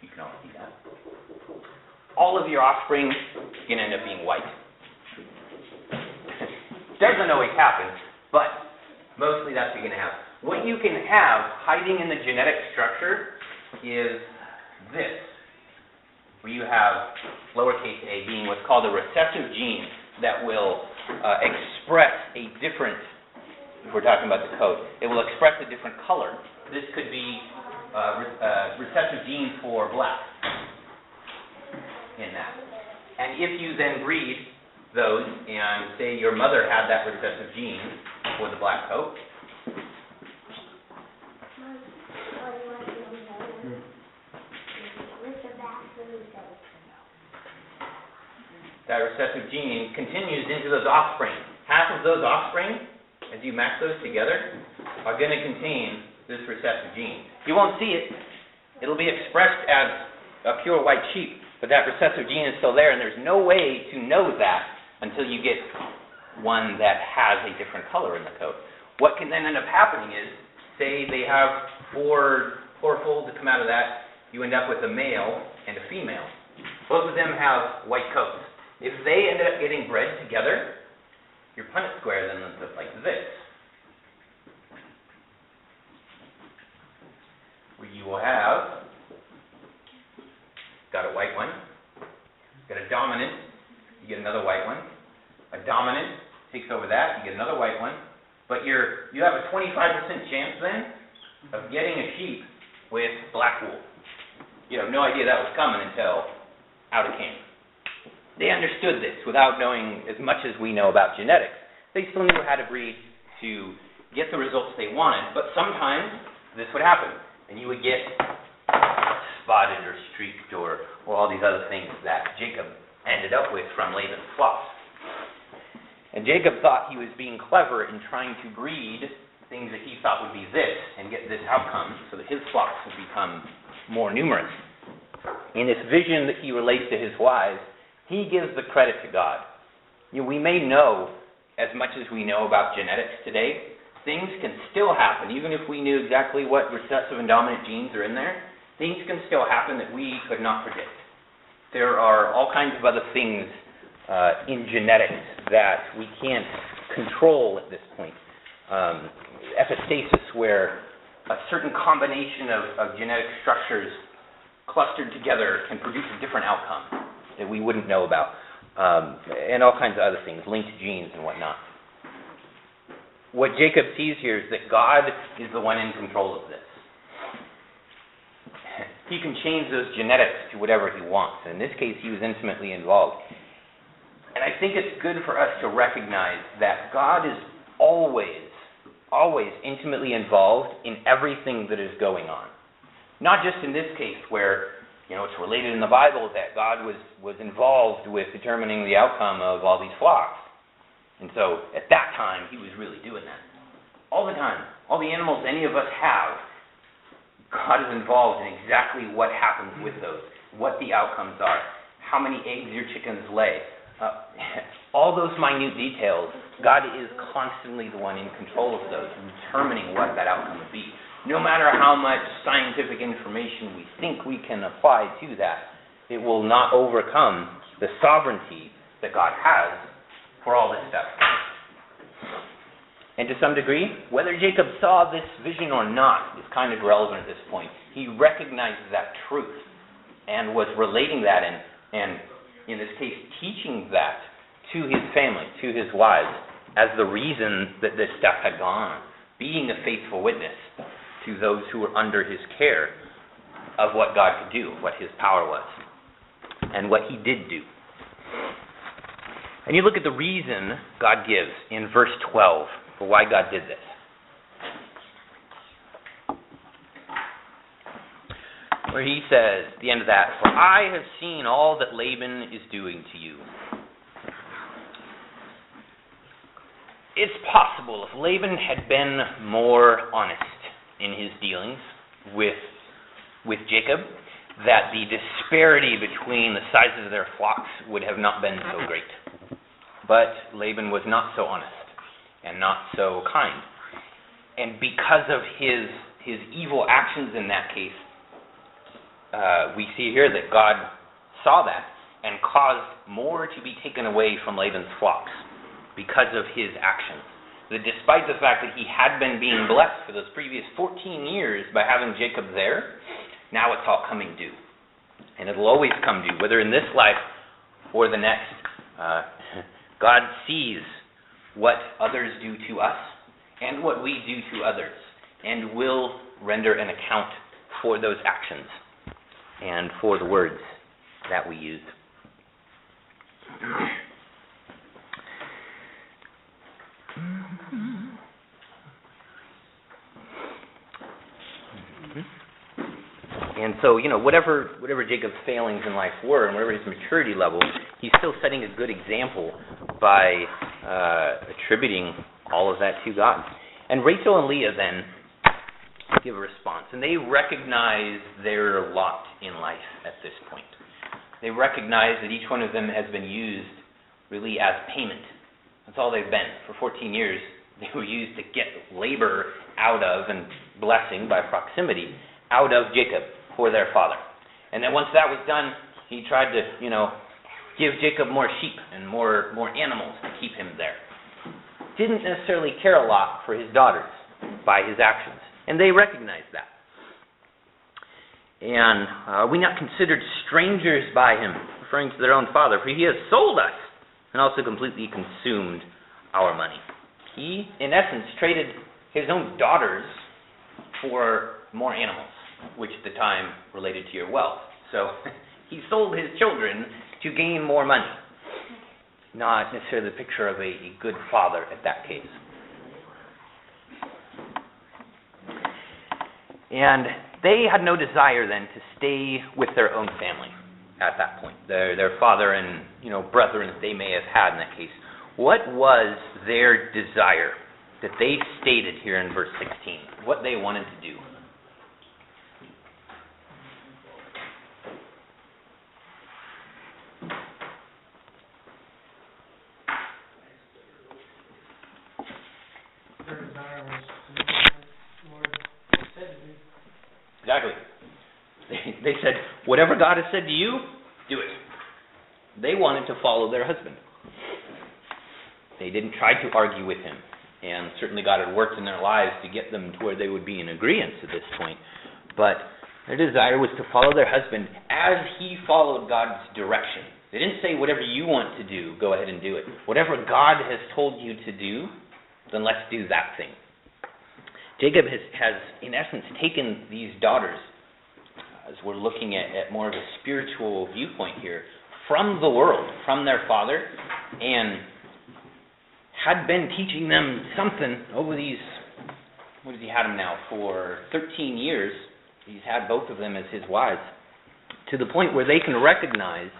You can all see that. All of your offspring can end up being white. Doesn't always happen, but mostly that's what you're going to have. What you can have hiding in the genetic structure is this, where you have lowercase a being what's called a recessive gene that will express a different, if we're talking about the code, it will express a different color. This could be recessive gene for black in that. And if you then breed those, and say your mother had that recessive gene for the black coat, that recessive gene continues into those offspring. Half of those offspring, as you max those together, are going to contain this recessive gene. You won't see it. It'll be expressed as a pure white sheep, but that recessive gene is still there, and there's no way to know that until you get one that has a different color in the coat. What can then end up happening is, say they have four folds that come out of that, you end up with a male and a female. Both of them have white coats. If they end up getting bred together, your Punnett square then looks like this, where you will have got a white one, got a dominant, you get another white one. A dominant takes over that, you get another white one. But you have a 25% chance then of getting a sheep with black wool. You have no idea that was coming until out of camp. They understood this without knowing as much as we know about genetics. They still knew how to breed to get the results they wanted, but sometimes this would happen, and you would get spotted or streaked or all these other things that Jacob ended up with from Laban's flocks. And Jacob thought he was being clever in trying to breed things that he thought would be this and get this outcome so that his flocks would become more numerous. In this vision that he relates to his wives, he gives the credit to God. We may know as much as we know about genetics today. Things can still happen, even if we knew exactly what recessive and dominant genes are in there. Things can still happen that we could not predict. There are all kinds of other things in genetics that we can't control at this point. Epistasis, where a certain combination of genetic structures clustered together can produce a different outcome that we wouldn't know about, and all kinds of other things, linked genes and whatnot. What Jacob sees here is that God is the one in control of this. He can change those genetics to whatever he wants. And in this case, he was intimately involved. And I think it's good for us to recognize that God is always intimately involved in everything that is going on. Not just in this case where, it's related in the Bible that God was involved with determining the outcome of all these flocks. And so at that time, he was really doing that. All the time. All the animals any of us have, God is involved in exactly what happens with those, what the outcomes are, how many eggs your chickens lay. All those minute details, God is constantly the one in control of those, determining what that outcome would be. no matter how much scientific information we think we can apply to that, it will not overcome the sovereignty that God has for all this stuff. And to some degree, whether Jacob saw this vision or not is kind of irrelevant at this point. He recognizes that truth and was relating that and in this case, teaching that to his family, to his wives, as the reason that this stuff had gone on, being a faithful witness to those who were under his care of what God could do, what his power was, and what he did do. And you look at the reason God gives in verse 12 for why God did this. Where he says, at the end of that, "For I have seen all that Laban is doing to you." It's possible if Laban had been more honest in his dealings with Jacob, that the disparity between the sizes of their flocks would have not been so great. But Laban was not so honest and not so kind. And because of his evil actions in that case, we see here that God saw that and caused more to be taken away from Laban's flocks because of his actions. That despite the fact that he had been being blessed for those previous 14 years by having Jacob there, now it's all coming due. And it'll always come due, whether in this life or the next. God sees what others do to us and what we do to others, and will render an account for those actions and for the words that we use. And so, whatever Jacob's failings in life were, and whatever his maturity level, he's still setting a good example by attributing all of that to God. And Rachel and Leah then give a response, and they recognize their lot in life at this point. They recognize that each one of them has been used really as payment. That's all they've been. For 14 years, they were used to get labor out of, and blessing by proximity, out of Jacob for their father. And then once that was done, he tried to, give Jacob more sheep and more animals to keep him there. Didn't necessarily care a lot for his daughters by his actions. And they recognized that. And we not considered strangers by him, referring to their own father, for he has sold us and also completely consumed our money. He, in essence, traded his own daughters for more animals, which at the time related to your wealth. So he sold his children to gain more money. Not necessarily the picture of a good father at that case. And they had no desire then to stay with their own family at that point. Their father and brethren that they may have had in that case. What was their desire that they stated here in verse 16? What they wanted to do? Their desire was to do what the Lord said to do. Exactly. They said, whatever God has said to you, do it. They wanted to follow their husband. They didn't try to argue with him. And certainly God had worked in their lives to get them to where they would be in agreement at this point. But their desire was to follow their husband as he followed God's direction. They didn't say, whatever you want to do, go ahead and do it. Whatever God has told you to do, then let's do that thing. Jacob has in essence, taken these daughters, as we're looking at more of a spiritual viewpoint here, from the world, from their father, and had been teaching them something over these, what has he had them now, for 13 years. He's had both of them as his wives, to the point where they can recognize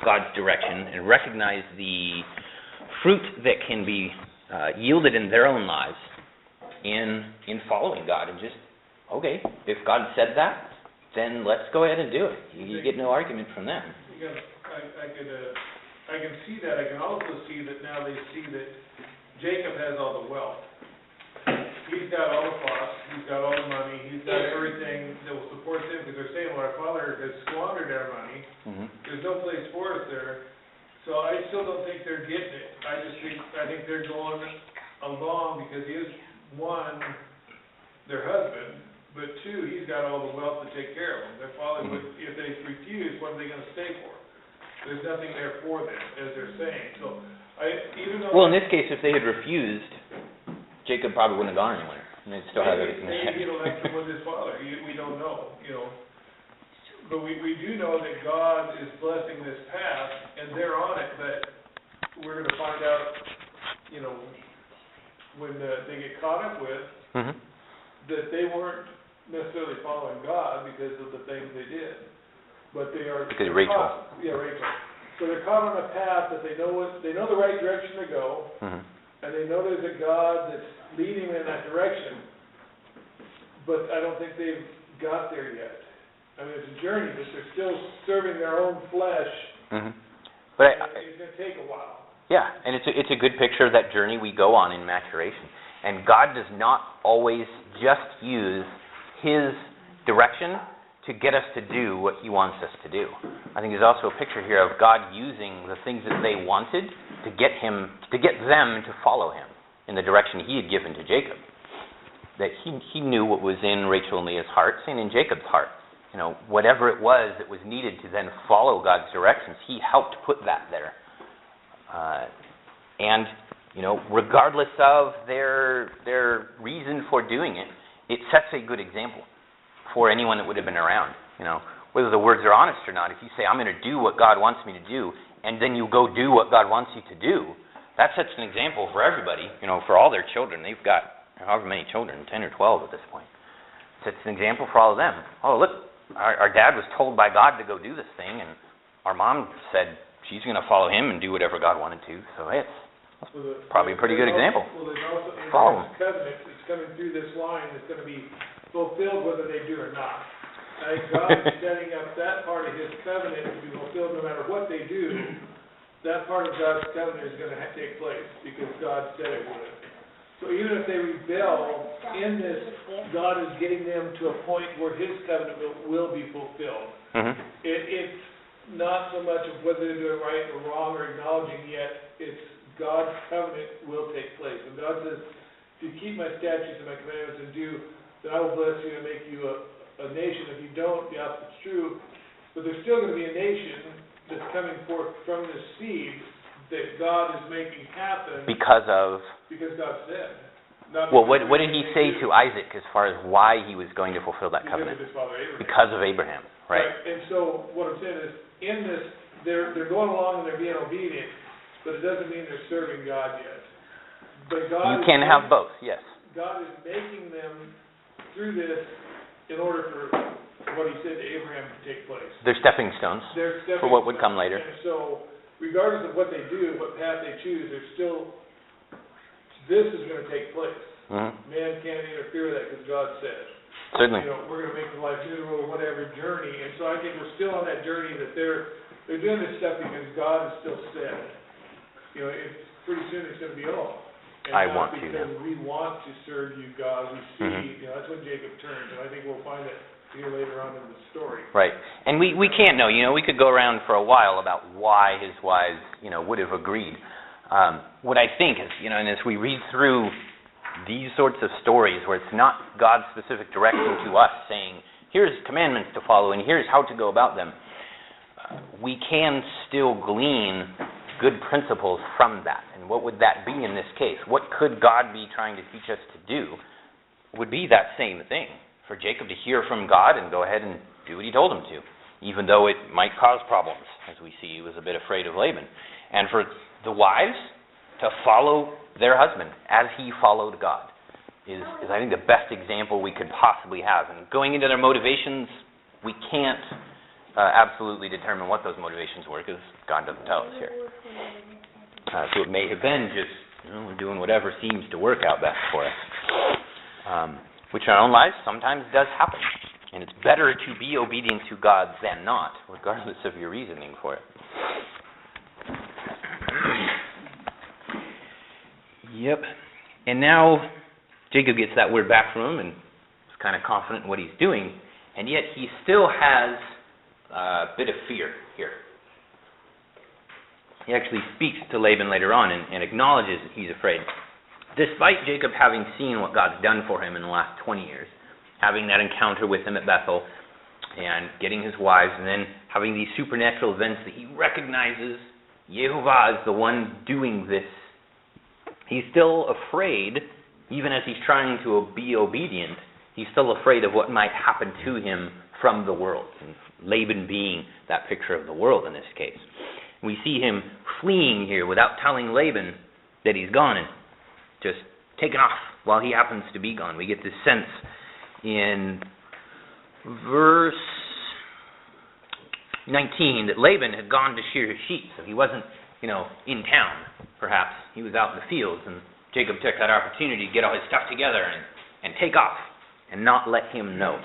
God's direction and recognize the fruit that can be yielded in their own lives in following God, and just, okay, if God said that, then let's go ahead and do it. You get no argument from them. I can see that. I can also see that now they see that Jacob has all the wealth. He he's got all the plots, he's got all the money, he's got everything that will support him, because they're saying, well, our father has squandered our money, there's no place for us there. So I still don't think they're getting it. I think they're going along because he is, one, their husband, but two, he's got all the wealth to take care of them. Their father would, if they refuse, what are they gonna stay for? There's nothing there for them, as they're saying. So even though. Well, in this case, if they had refused, Jacob probably wouldn't have gone anywhere. And they'd still have everything they had. Maybe he'll have with his father. We don't know, But we do know that God is blessing this path, and they're on it, but we're gonna find out, when they get caught up with, that they weren't necessarily following God because of the things they did. But they are. Because Rachel. Rachel. So they're caught on a path that they know the right direction to go, and they know there's a God that's leading them in that direction, but I don't think they've got there yet. I mean, it's a journey, but they're still serving their own flesh. But it's going to take a while. Yeah, and it's a good picture of that journey we go on in maturation. And God does not always just use His direction to get us to do what He wants us to do. I think there's also a picture here of God using the things that they wanted to get them to follow Him in the direction He had given to Jacob. That He knew what was in Rachel and Leah's hearts and in Jacob's heart. Whatever it was that was needed to then follow God's directions, He helped put that there. And regardless of their reason for doing it, it sets a good example for anyone that would have been around. Whether the words are honest or not, if you say, I'm going to do what God wants me to do, and then you go do what God wants you to do, that sets an example for everybody, for all their children. They've got however many children, 10 or 12 at this point. Sets an example for all of them. Oh, look, our dad was told by God to go do this thing, and our mom said she's going to follow him and do whatever God wanted to. So that's probably a pretty good example. Well, there's also in Follow God's covenant that's coming through this line that's going to be fulfilled whether they do or not. I think God is setting up that part of His covenant to be fulfilled no matter what they do. That part of God's covenant is going to take place because God said it would. So even if they rebel in this, God is getting them to a point where His covenant will be fulfilled. It's not so much of whether they're doing right or wrong or acknowledging yet. It's God's covenant will take place. And God says, if you keep my statutes and my commandments and do, then I will bless you and make you a nation. If you don't, the opposite's true. But there's still going to be a nation that's coming forth from the seed that God is making happen. Because God said. Well, what did He say to Isaac as far as why He was going to fulfill that covenant? Because of his father Abraham. Because of Abraham, right? And so what I'm saying is, in this, they're going along and they're being obedient, but it doesn't mean they're serving God yet. But God you can have both, yes. God is making them through this in order for what He said to Abraham to take place. They're stepping stones for what would come later. And so, regardless of what they do, what path they choose, this is going to take place. Man can't interfere with that because God said. Certainly. We're going to make the life miserable or whatever journey. And so I think we're still on that journey that they're doing this stuff because God has still said. It's pretty soon it's going to be all. And I want to. Because we want to serve you, God. We see, that's when Jacob turns. And I think we'll find that here later on in the story. Right. And we can't know. We could go around for a while about why his wives, would have agreed. What I think is, and as we read through these sorts of stories where it's not God's specific direction to us saying, here's commandments to follow and here's how to go about them, we can still glean good principles from that. And what would that be in this case? What could God be trying to teach us to do? Would be that same thing. For Jacob to hear from God and go ahead and do what He told him to, even though it might cause problems, as we see he was a bit afraid of Laban. And for the wives to follow their husband as he followed God is I think, the best example we could possibly have. And going into their motivations, we can't absolutely determine what those motivations were because God doesn't tell us here. So it may have been just doing whatever seems to work out best for us. Which in our own lives sometimes does happen. And it's better to be obedient to God than not, regardless of your reasoning for it. Yep. And now Jacob gets that word back from him and is kind of confident in what he's doing, and yet he still has a bit of fear here. He actually speaks to Laban later on and acknowledges that he's afraid. Despite Jacob having seen what God's done for him in the last 20 years, having that encounter with him at Bethel, and getting his wives, and then having these supernatural events that he recognizes Yehovah is the one doing this, he's still afraid, even as he's trying to be obedient, he's still afraid of what might happen to him from the world, and Laban being that picture of the world in this case. We see him fleeing here without telling Laban that he's gone and just taken off while he happens to be gone. We get this sense in verse 19 that Laban had gone to shear his sheep, so he wasn't, in town, perhaps. He was out in the fields, and Jacob took that opportunity to get all his stuff together and take off and not let him know.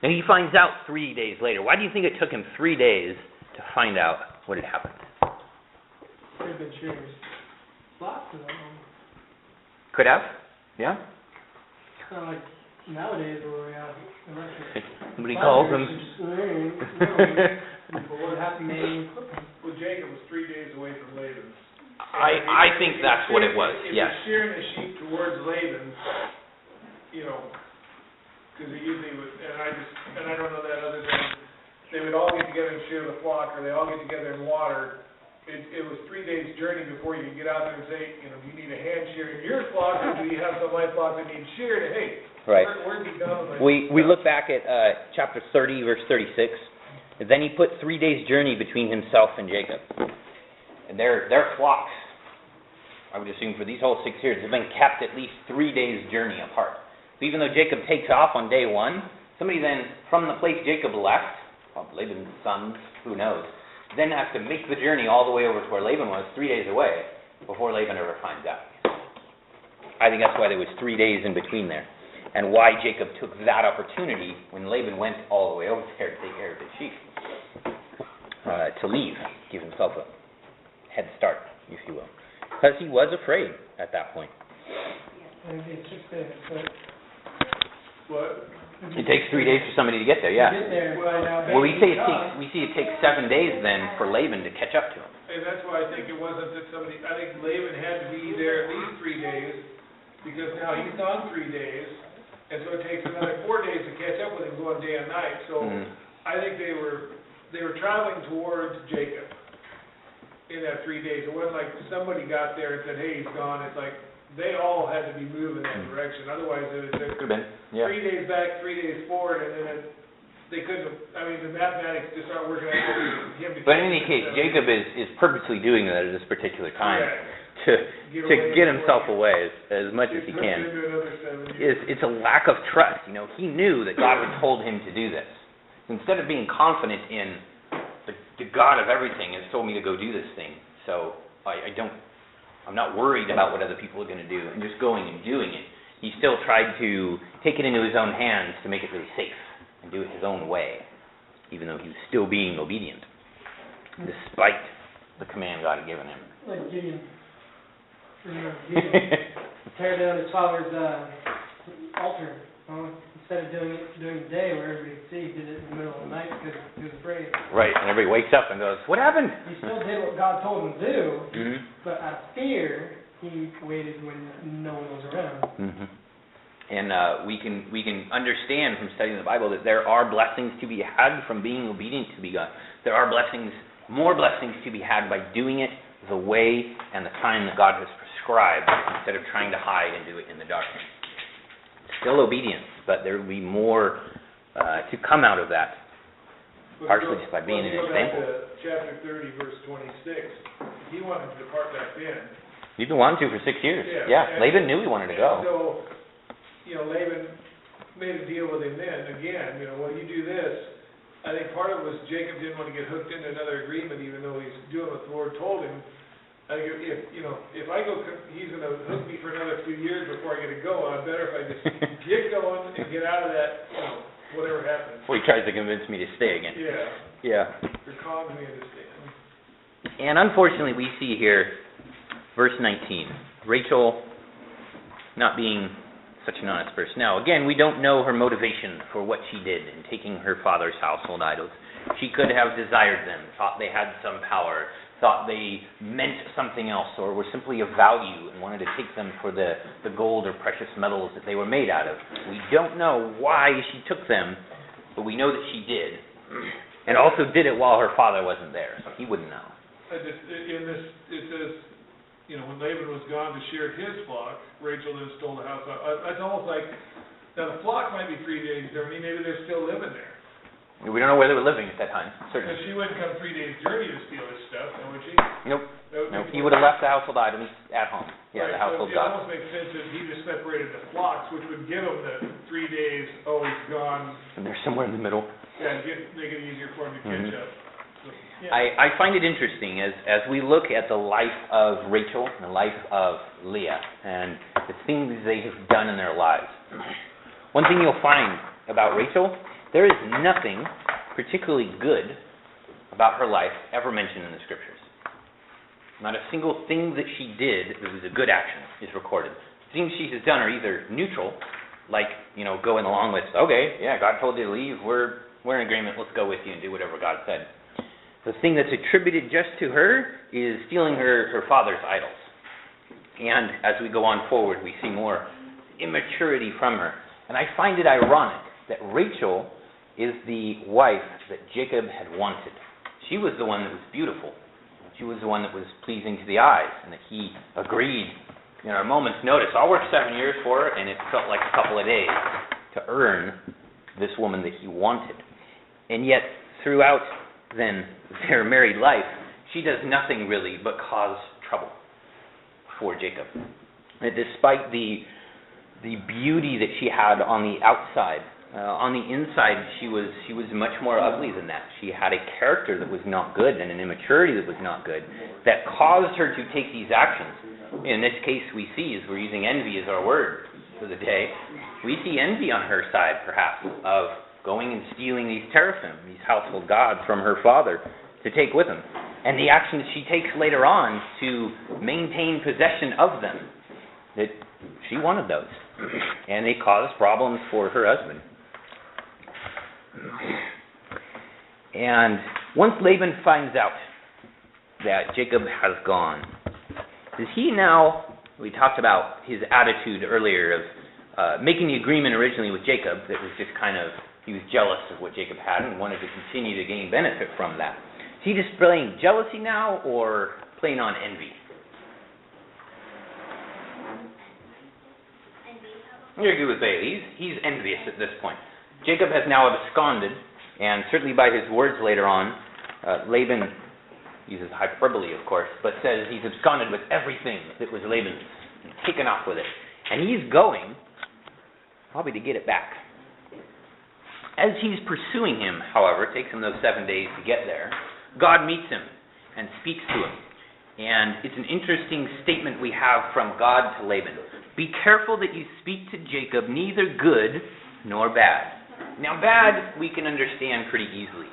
Now he finds out 3 days later. Why do you think it took him 3 days to find out what had happened? Could have been shearing flocks or something. Could have, yeah. It's not like nowadays where we have Somebody calls him. But what happened? Well, Jacob was 3 days away from Laban. I think that's what it was, If yes. he's shearing the sheep towards Laban, because he usually would, and I don't know that other than they would all get together and shear the flock, or they all get together and water. It was 3 days' journey before you could get out there and say, do you need a hand shearing your flock, or do you have some of my flock that need sheared? Hey, right. Where's he gone? We look back at chapter 30, verse 36. And then he put 3 days' journey between himself and Jacob. And their flocks, I would assume for these whole 6 years, have been kept at least 3 days' journey apart. So even though Jacob takes off on day one, somebody then, from the place Jacob left, Laban's sons, who knows, then has to make the journey all the way over to where Laban was, 3 days away, before Laban ever finds out. I think that's why there was 3 days in between there, and why Jacob took that opportunity when Laban went all the way over there to take care of his sheep, to leave, give himself a head start, if you will, because he was afraid at that point. It's just What? It takes 3 days for somebody to get there, yeah. Get there and find out. Well, we see it takes 7 days then for Laban to catch up to him. And that's why I think it wasn't that I think Laban had to be there at least 3 days, because now he's gone 3 days, and so it takes another 4 days to catch up with him going day and night. So I think they were traveling towards Jacob in that 3 days. It wasn't like somebody got there and said, hey, he's gone. It's like they all had to be moving that direction. Otherwise, it would Could have been, yeah. 3 days back, 3 days forward, and then they couldn't have, the mathematics just aren't working out for him. But in any case, Jacob is purposely doing that at this particular time to get himself away as much as he can. It's a lack of trust. He knew that God had told him to do this. Instead of being confident in the God of everything has told me to go do this thing, so I'm not worried about what other people are going to do, and just going and doing it. He still tried to take it into his own hands to make it really safe and do it his own way, even though he was still being obedient, despite the command God had given him. Like Gideon. Tear down his father's altar. Instead of doing it during the day where everybody could see, he did it in the middle of the night because he was afraid. Right, and everybody wakes up and goes, what happened? He still did what God told him to do, but out of fear, he waited when no one was around. And we can understand from studying the Bible that there are blessings to be had from being obedient to God. There are more blessings to be had by doing it the way and the time that God has prescribed, instead of trying to hide and do it in the darkness. Still obedience, but there will be more to come out of that, partially just by being an example. Chapter 30, verse 26. He wanted to depart back then. He's been wanting to for 6 years. Yeah, Laban knew he wanted to go. So, Laban made a deal with him then. Again, when you do this, I think part of it was Jacob didn't want to get hooked into another agreement, even though he's doing what the Lord told him. I think if I go, he's going to hook me for another few years before I get to go. I better if I just get going and get out of that, whatever happens. Before he tries to convince me to stay again. Yeah. Or cause me to stay. And unfortunately, we see here, verse 19, Rachel not being such an honest person. Now, again, we don't know her motivation for what she did in taking her father's household idols. She could have desired them, thought they had some power, thought they meant something else, or were simply of value and wanted to take them for the gold or precious metals that they were made out of. We don't know why she took them, but we know that she did, and also did it while her father wasn't there, so he wouldn't know. In this, it says, when Laban was gone to shear his flock, Rachel then stole the house. It's almost like, now the flock might be 3 days' journey, maybe they're still living there. We don't know where they were living at that time, certainly. Because she wouldn't come 3 days' journey to steal his stuff, now would she? Nope. He would have left the household items at home. Yeah, the household It gods. almost makes sense that he just separated the flocks, which would give him the 3 days, he's gone. And they're somewhere in the middle. Yeah, make it easier for him to catch up. So, yeah. I find it interesting as we look at the life of Rachel and the life of Leah and the things they have done in their lives. One thing you'll find about Rachel, there is nothing particularly good about her life ever mentioned in the Scriptures. Not a single thing that she did that was a good action is recorded. Things she has done are either neutral, like, going along with, okay, yeah, God told you to leave, we're in agreement, let's go with you and do whatever God said. The thing that's attributed just to her is stealing her father's idols. And as we go on forward, we see more immaturity from her. And I find it ironic that Rachel is the wife that Jacob had wanted. She was the one that was beautiful. She was the one that was pleasing to the eyes, and that he agreed, at a moment's notice. I'll work 7 years for her, and it felt like a couple of days to earn this woman that he wanted. And yet, throughout then their married life, she does nothing really but cause trouble for Jacob. And despite the beauty that she had on the outside, on the inside she was much more ugly than that. She had a character that was not good and an immaturity that was not good that caused her to take these actions. In this case we see, as we're using envy as our word for the day, we see envy on her side perhaps of going and stealing these teraphim, these household gods from her father to take with him. And the actions she takes later on to maintain possession of them, that she wanted those. And they caused problems for her husband. And once Laban finds out that Jacob has gone, does he now, we talked about his attitude earlier of making the agreement originally with Jacob that was just kind of, he was jealous of what Jacob had and wanted to continue to gain benefit from that. Is he displaying jealousy now or playing on envy? You're good with Bailey. He's envious at this point. Jacob has now absconded, and certainly by his words later on, Laban uses hyperbole, of course, but says he's absconded with everything that was Laban's, and taken off with it. And he's going, probably to get it back. As he's pursuing him, however, it takes him those 7 days to get there, God meets him and speaks to him. And it's an interesting statement we have from God to Laban. Be careful that you speak to Jacob neither good nor bad. Now, bad we can understand pretty easily.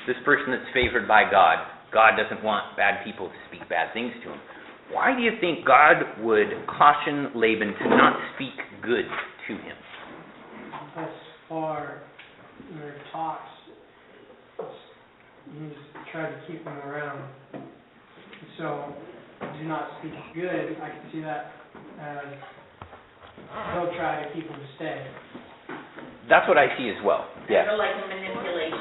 This person that's favored by God, God doesn't want bad people to speak bad things to him. Why do you think God would caution Laban to not speak good to him? Thus far, in their talks, he's tried to keep them around. So, do not speak good. I can see that as he'll try to keep them to stay. That's what I see as well. Yeah. Sort of like a manipulation.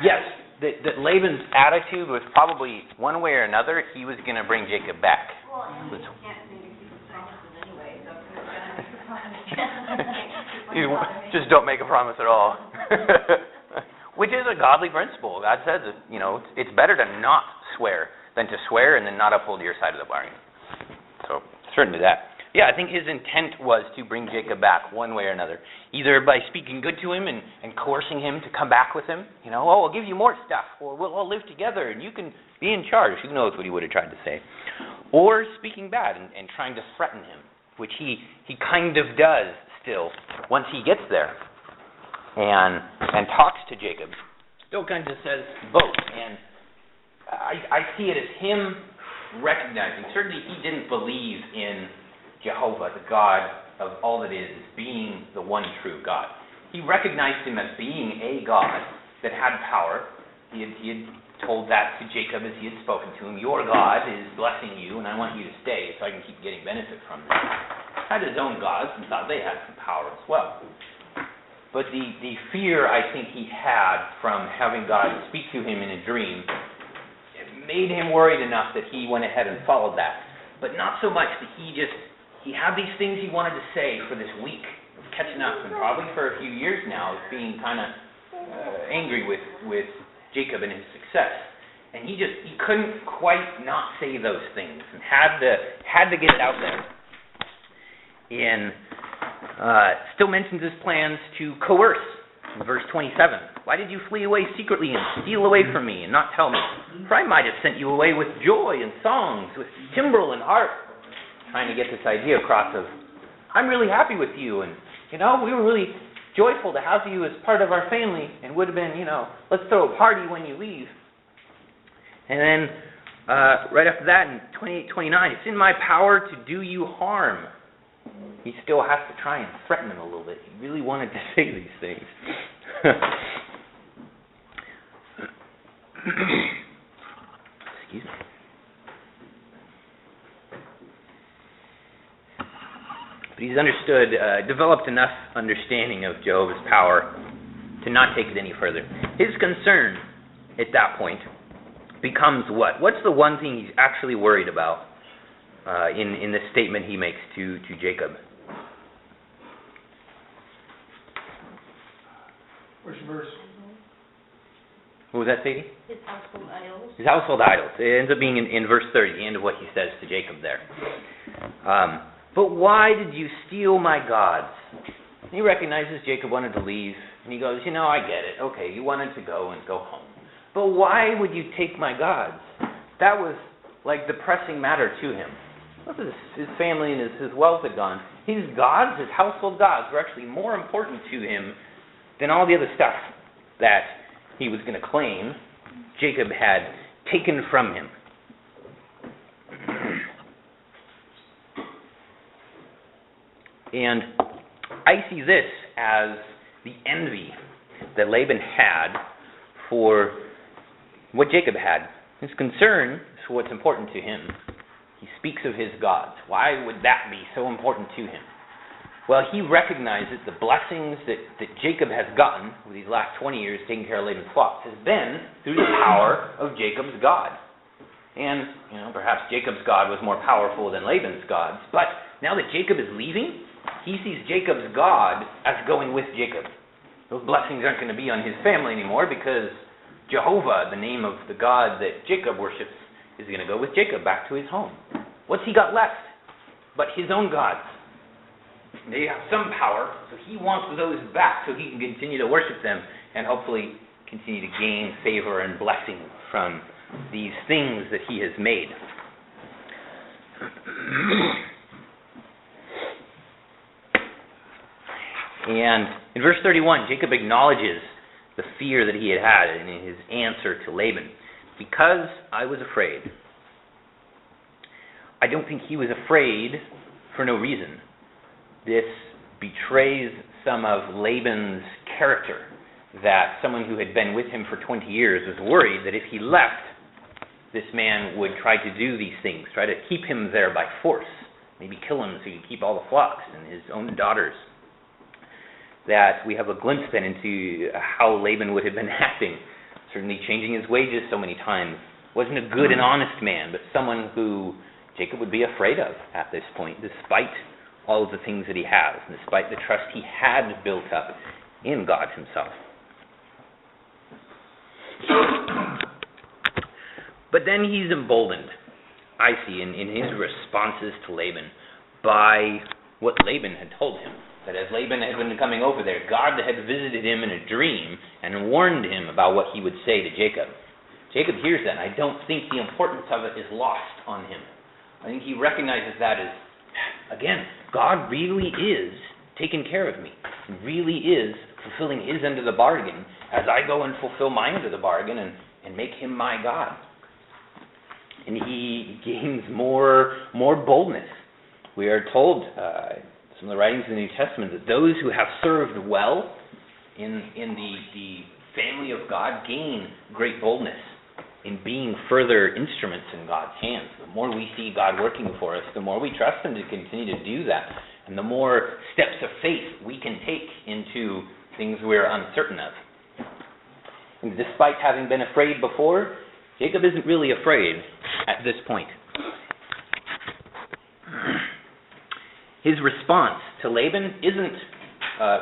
Yes, that Laban's attitude was probably one way or another he was going to bring Jacob back. Well, and he can't seem to keep his promises anyway, so it's going to You just don't make a promise at all. Which is a godly principle. God says that, it's better to not swear than to swear and then not uphold your side of the bargain. So, certainly that. Yeah, I think his intent was to bring Jacob back one way or another. Either by speaking good to him and coercing him to come back with him. I'll give you more stuff. Or we'll all live together and you can be in charge. Who knows what he would have tried to say. Or speaking bad and trying to threaten him. Which he kind of does still once he gets there. And talks to Jacob. Still kind of says both. And I see it as him recognizing, certainly he didn't believe in Jehovah, the God of all that is being the one true God. He recognized him as being a God that had power. He had told that to Jacob as he had spoken to him. Your God is blessing you, and I want you to stay so I can keep getting benefit from this. Had his own gods and thought they had some power as well. But the fear I think he had from having God speak to him in a dream, it made him worried enough that he went ahead and followed that. But not so much that he had these things he wanted to say for this week of catching up, and probably for a few years now of being kind of angry with Jacob and his success. And he couldn't quite not say those things, and had to get it out there. And still mentions his plans to coerce in verse 27. Why did you flee away secretly and steal away from me and not tell me? For I might have sent you away with joy and songs, with timbrel and harp. Trying to get this idea across of, I'm really happy with you, and, we were really joyful to have you as part of our family, and would have been, let's throw a party when you leave. And then, right after that, in 28-29, it's in my power to do you harm. He still has to try and threaten him a little bit. He really wanted to say these things. Excuse me. But he's developed enough understanding of Jehovah's power to not take it any further. His concern at that point becomes what? What's the one thing he's actually worried about in the statement he makes to Jacob? Which verse? What was that, Sadie? His household idols. His household idols. It ends up being in verse 30, the end of what he says to Jacob there. But why did you steal my gods? He recognizes Jacob wanted to leave, and he goes, I get it. Okay, you wanted to go and go home. But why would you take my gods? That was like the pressing matter to him. His family and his wealth had gone. His gods, his household gods, were actually more important to him than all the other stuff that he was going to claim Jacob had taken from him. And I see this as the envy that Laban had for what Jacob had. His concern is for what's important to him. He speaks of his gods. Why would that be so important to him? Well, he recognizes the blessings that Jacob has gotten over these last 20 years taking care of Laban's flocks has been through the power of Jacob's God. And, perhaps Jacob's God was more powerful than Laban's gods. But now that Jacob is leaving, he sees Jacob's God as going with Jacob. Those blessings aren't going to be on his family anymore because Jehovah, the name of the God that Jacob worships, is going to go with Jacob back to his home. What's he got left but his own gods? They have some power, so he wants those back so he can continue to worship them and hopefully continue to gain favor and blessing from these things that he has made. And in verse 31, Jacob acknowledges the fear that he had in his answer to Laban. Because I was afraid. I don't think he was afraid for no reason. This betrays some of Laban's character, that someone who had been with him for 20 years was worried that if he left, this man would try to do these things, try to keep him there by force, maybe kill him so he could keep all the flocks and his own daughters. That we have a glimpse then into how Laban would have been acting, certainly changing his wages so many times. Wasn't a good and honest man, but someone who Jacob would be afraid of at this point, despite all of the things that he has, and despite the trust he had built up in God himself. But then he's emboldened, I see, in his responses to Laban by what Laban had told him. That as Laban had been coming over there, God had visited him in a dream and warned him about what he would say to Jacob. Jacob hears that, and I don't think the importance of it is lost on him. I think he recognizes that as, again, God really is taking care of me. He really is fulfilling his end of the bargain as I go and fulfill my end of the bargain and make him my God. And he gains more boldness. We are told, some of the writings in the New Testament, that those who have served well in the family of God gain great boldness in being further instruments in God's hands. The more we see God working for us, the more we trust Him to continue to do that, and the more steps of faith we can take into things we're uncertain of. And despite having been afraid before, Jacob isn't really afraid at this point. His response to Laban isn't,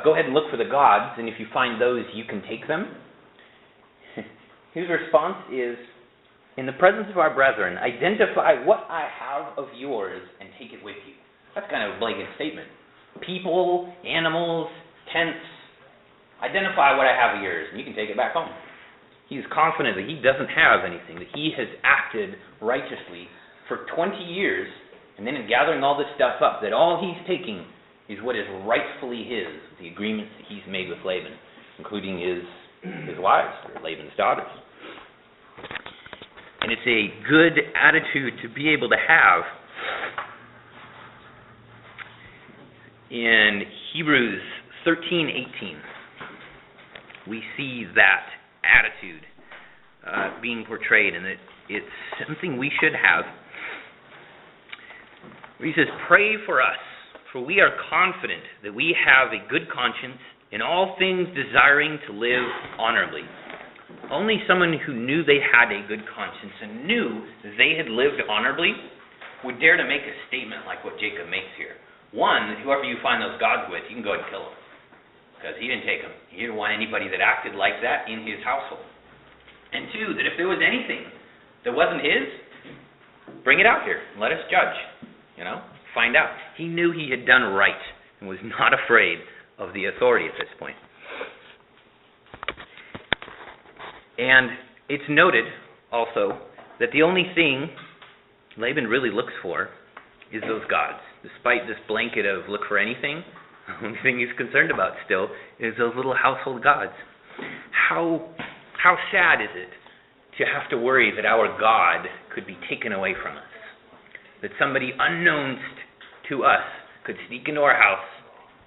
go ahead and look for the gods, and if you find those, you can take them. His response is, in the presence of our brethren, identify what I have of yours and take it with you. That's kind of a blanket statement. People, animals, tents, identify what I have of yours, and you can take it back home. He's confident that he doesn't have anything, that he has acted righteously for 20 years, and then in gathering all this stuff up, that all he's taking is what is rightfully his, the agreements that he's made with Laban, including his wives, or Laban's daughters. And it's a good attitude to be able to have. In Hebrews 13:18, we see that attitude being portrayed, and that it's something we should have. He says, "Pray for us, for we are confident that we have a good conscience, in all things desiring to live honorably." Only someone who knew they had a good conscience and knew that they had lived honorably would dare to make a statement like what Jacob makes here. One, that whoever you find those gods with, you can go ahead and kill them, because he didn't take them. He didn't want anybody that acted like that in his household. And two, that if there was anything that wasn't his, bring it out here and let us judge. Find out. He knew he had done right and was not afraid of the authority at this point. And it's noted also that the only thing Laban really looks for is those gods. Despite this blanket of look for anything, the only thing he's concerned about still is those little household gods. How sad is it to have to worry that our God could be taken away from us? That somebody unknown to us could sneak into our house,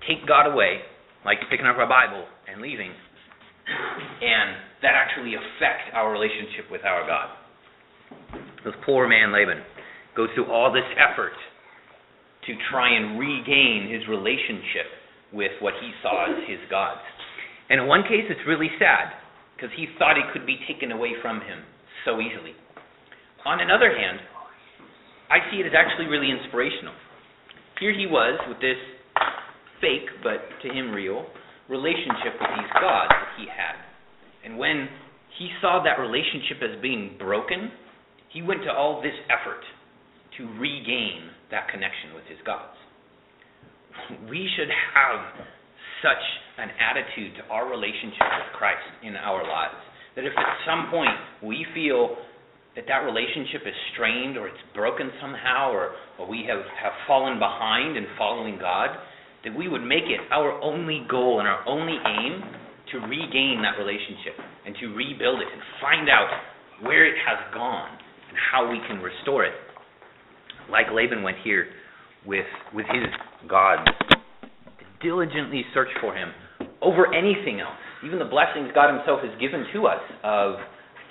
take God away, like picking up our Bible and leaving, and that actually affect our relationship with our God. This poor man Laban goes through all this effort to try and regain his relationship with what he saw as his gods. And in one case, it's really sad, because he thought it could be taken away from him so easily. On another hand, I see it as actually really inspirational. Here he was with this fake, but to him real, relationship with these gods that he had. And when he saw that relationship as being broken, he went to all this effort to regain that connection with his gods. We should have such an attitude to our relationship with Christ in our lives, that if at some point we feel that relationship is strained or it's broken somehow, or we have fallen behind in following God, that we would make it our only goal and our only aim to regain that relationship and to rebuild it and find out where it has gone and how we can restore it. Like Laban went here with his gods, diligently search for him over anything else, even the blessings God himself has given to us of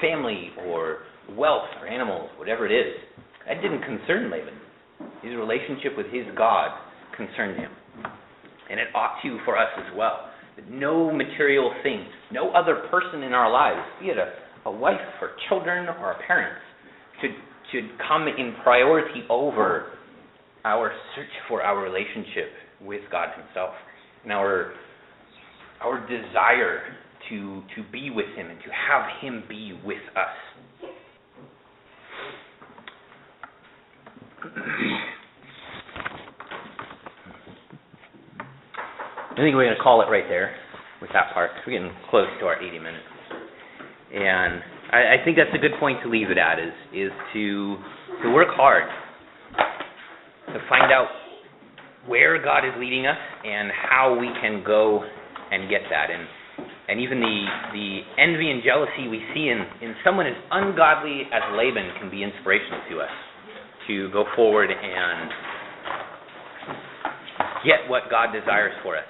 family or wealth or animals, whatever it is. That didn't concern Laban. His relationship with his God concerned him. And it ought to for us as well. That no material thing, no other person in our lives, be it a wife or children or a parents, should come in priority over our search for our relationship with God himself, and our desire to be with him and to have him be with us. I think we're going to call it right there with that part, because we're getting close to our 80 minutes. And I think that's a good point to leave it at, is to work hard, to find out where God is leading us and how we can go and get that. And even the envy and jealousy we see in someone as ungodly as Laban can be inspirational to us, to go forward and get what God desires for us.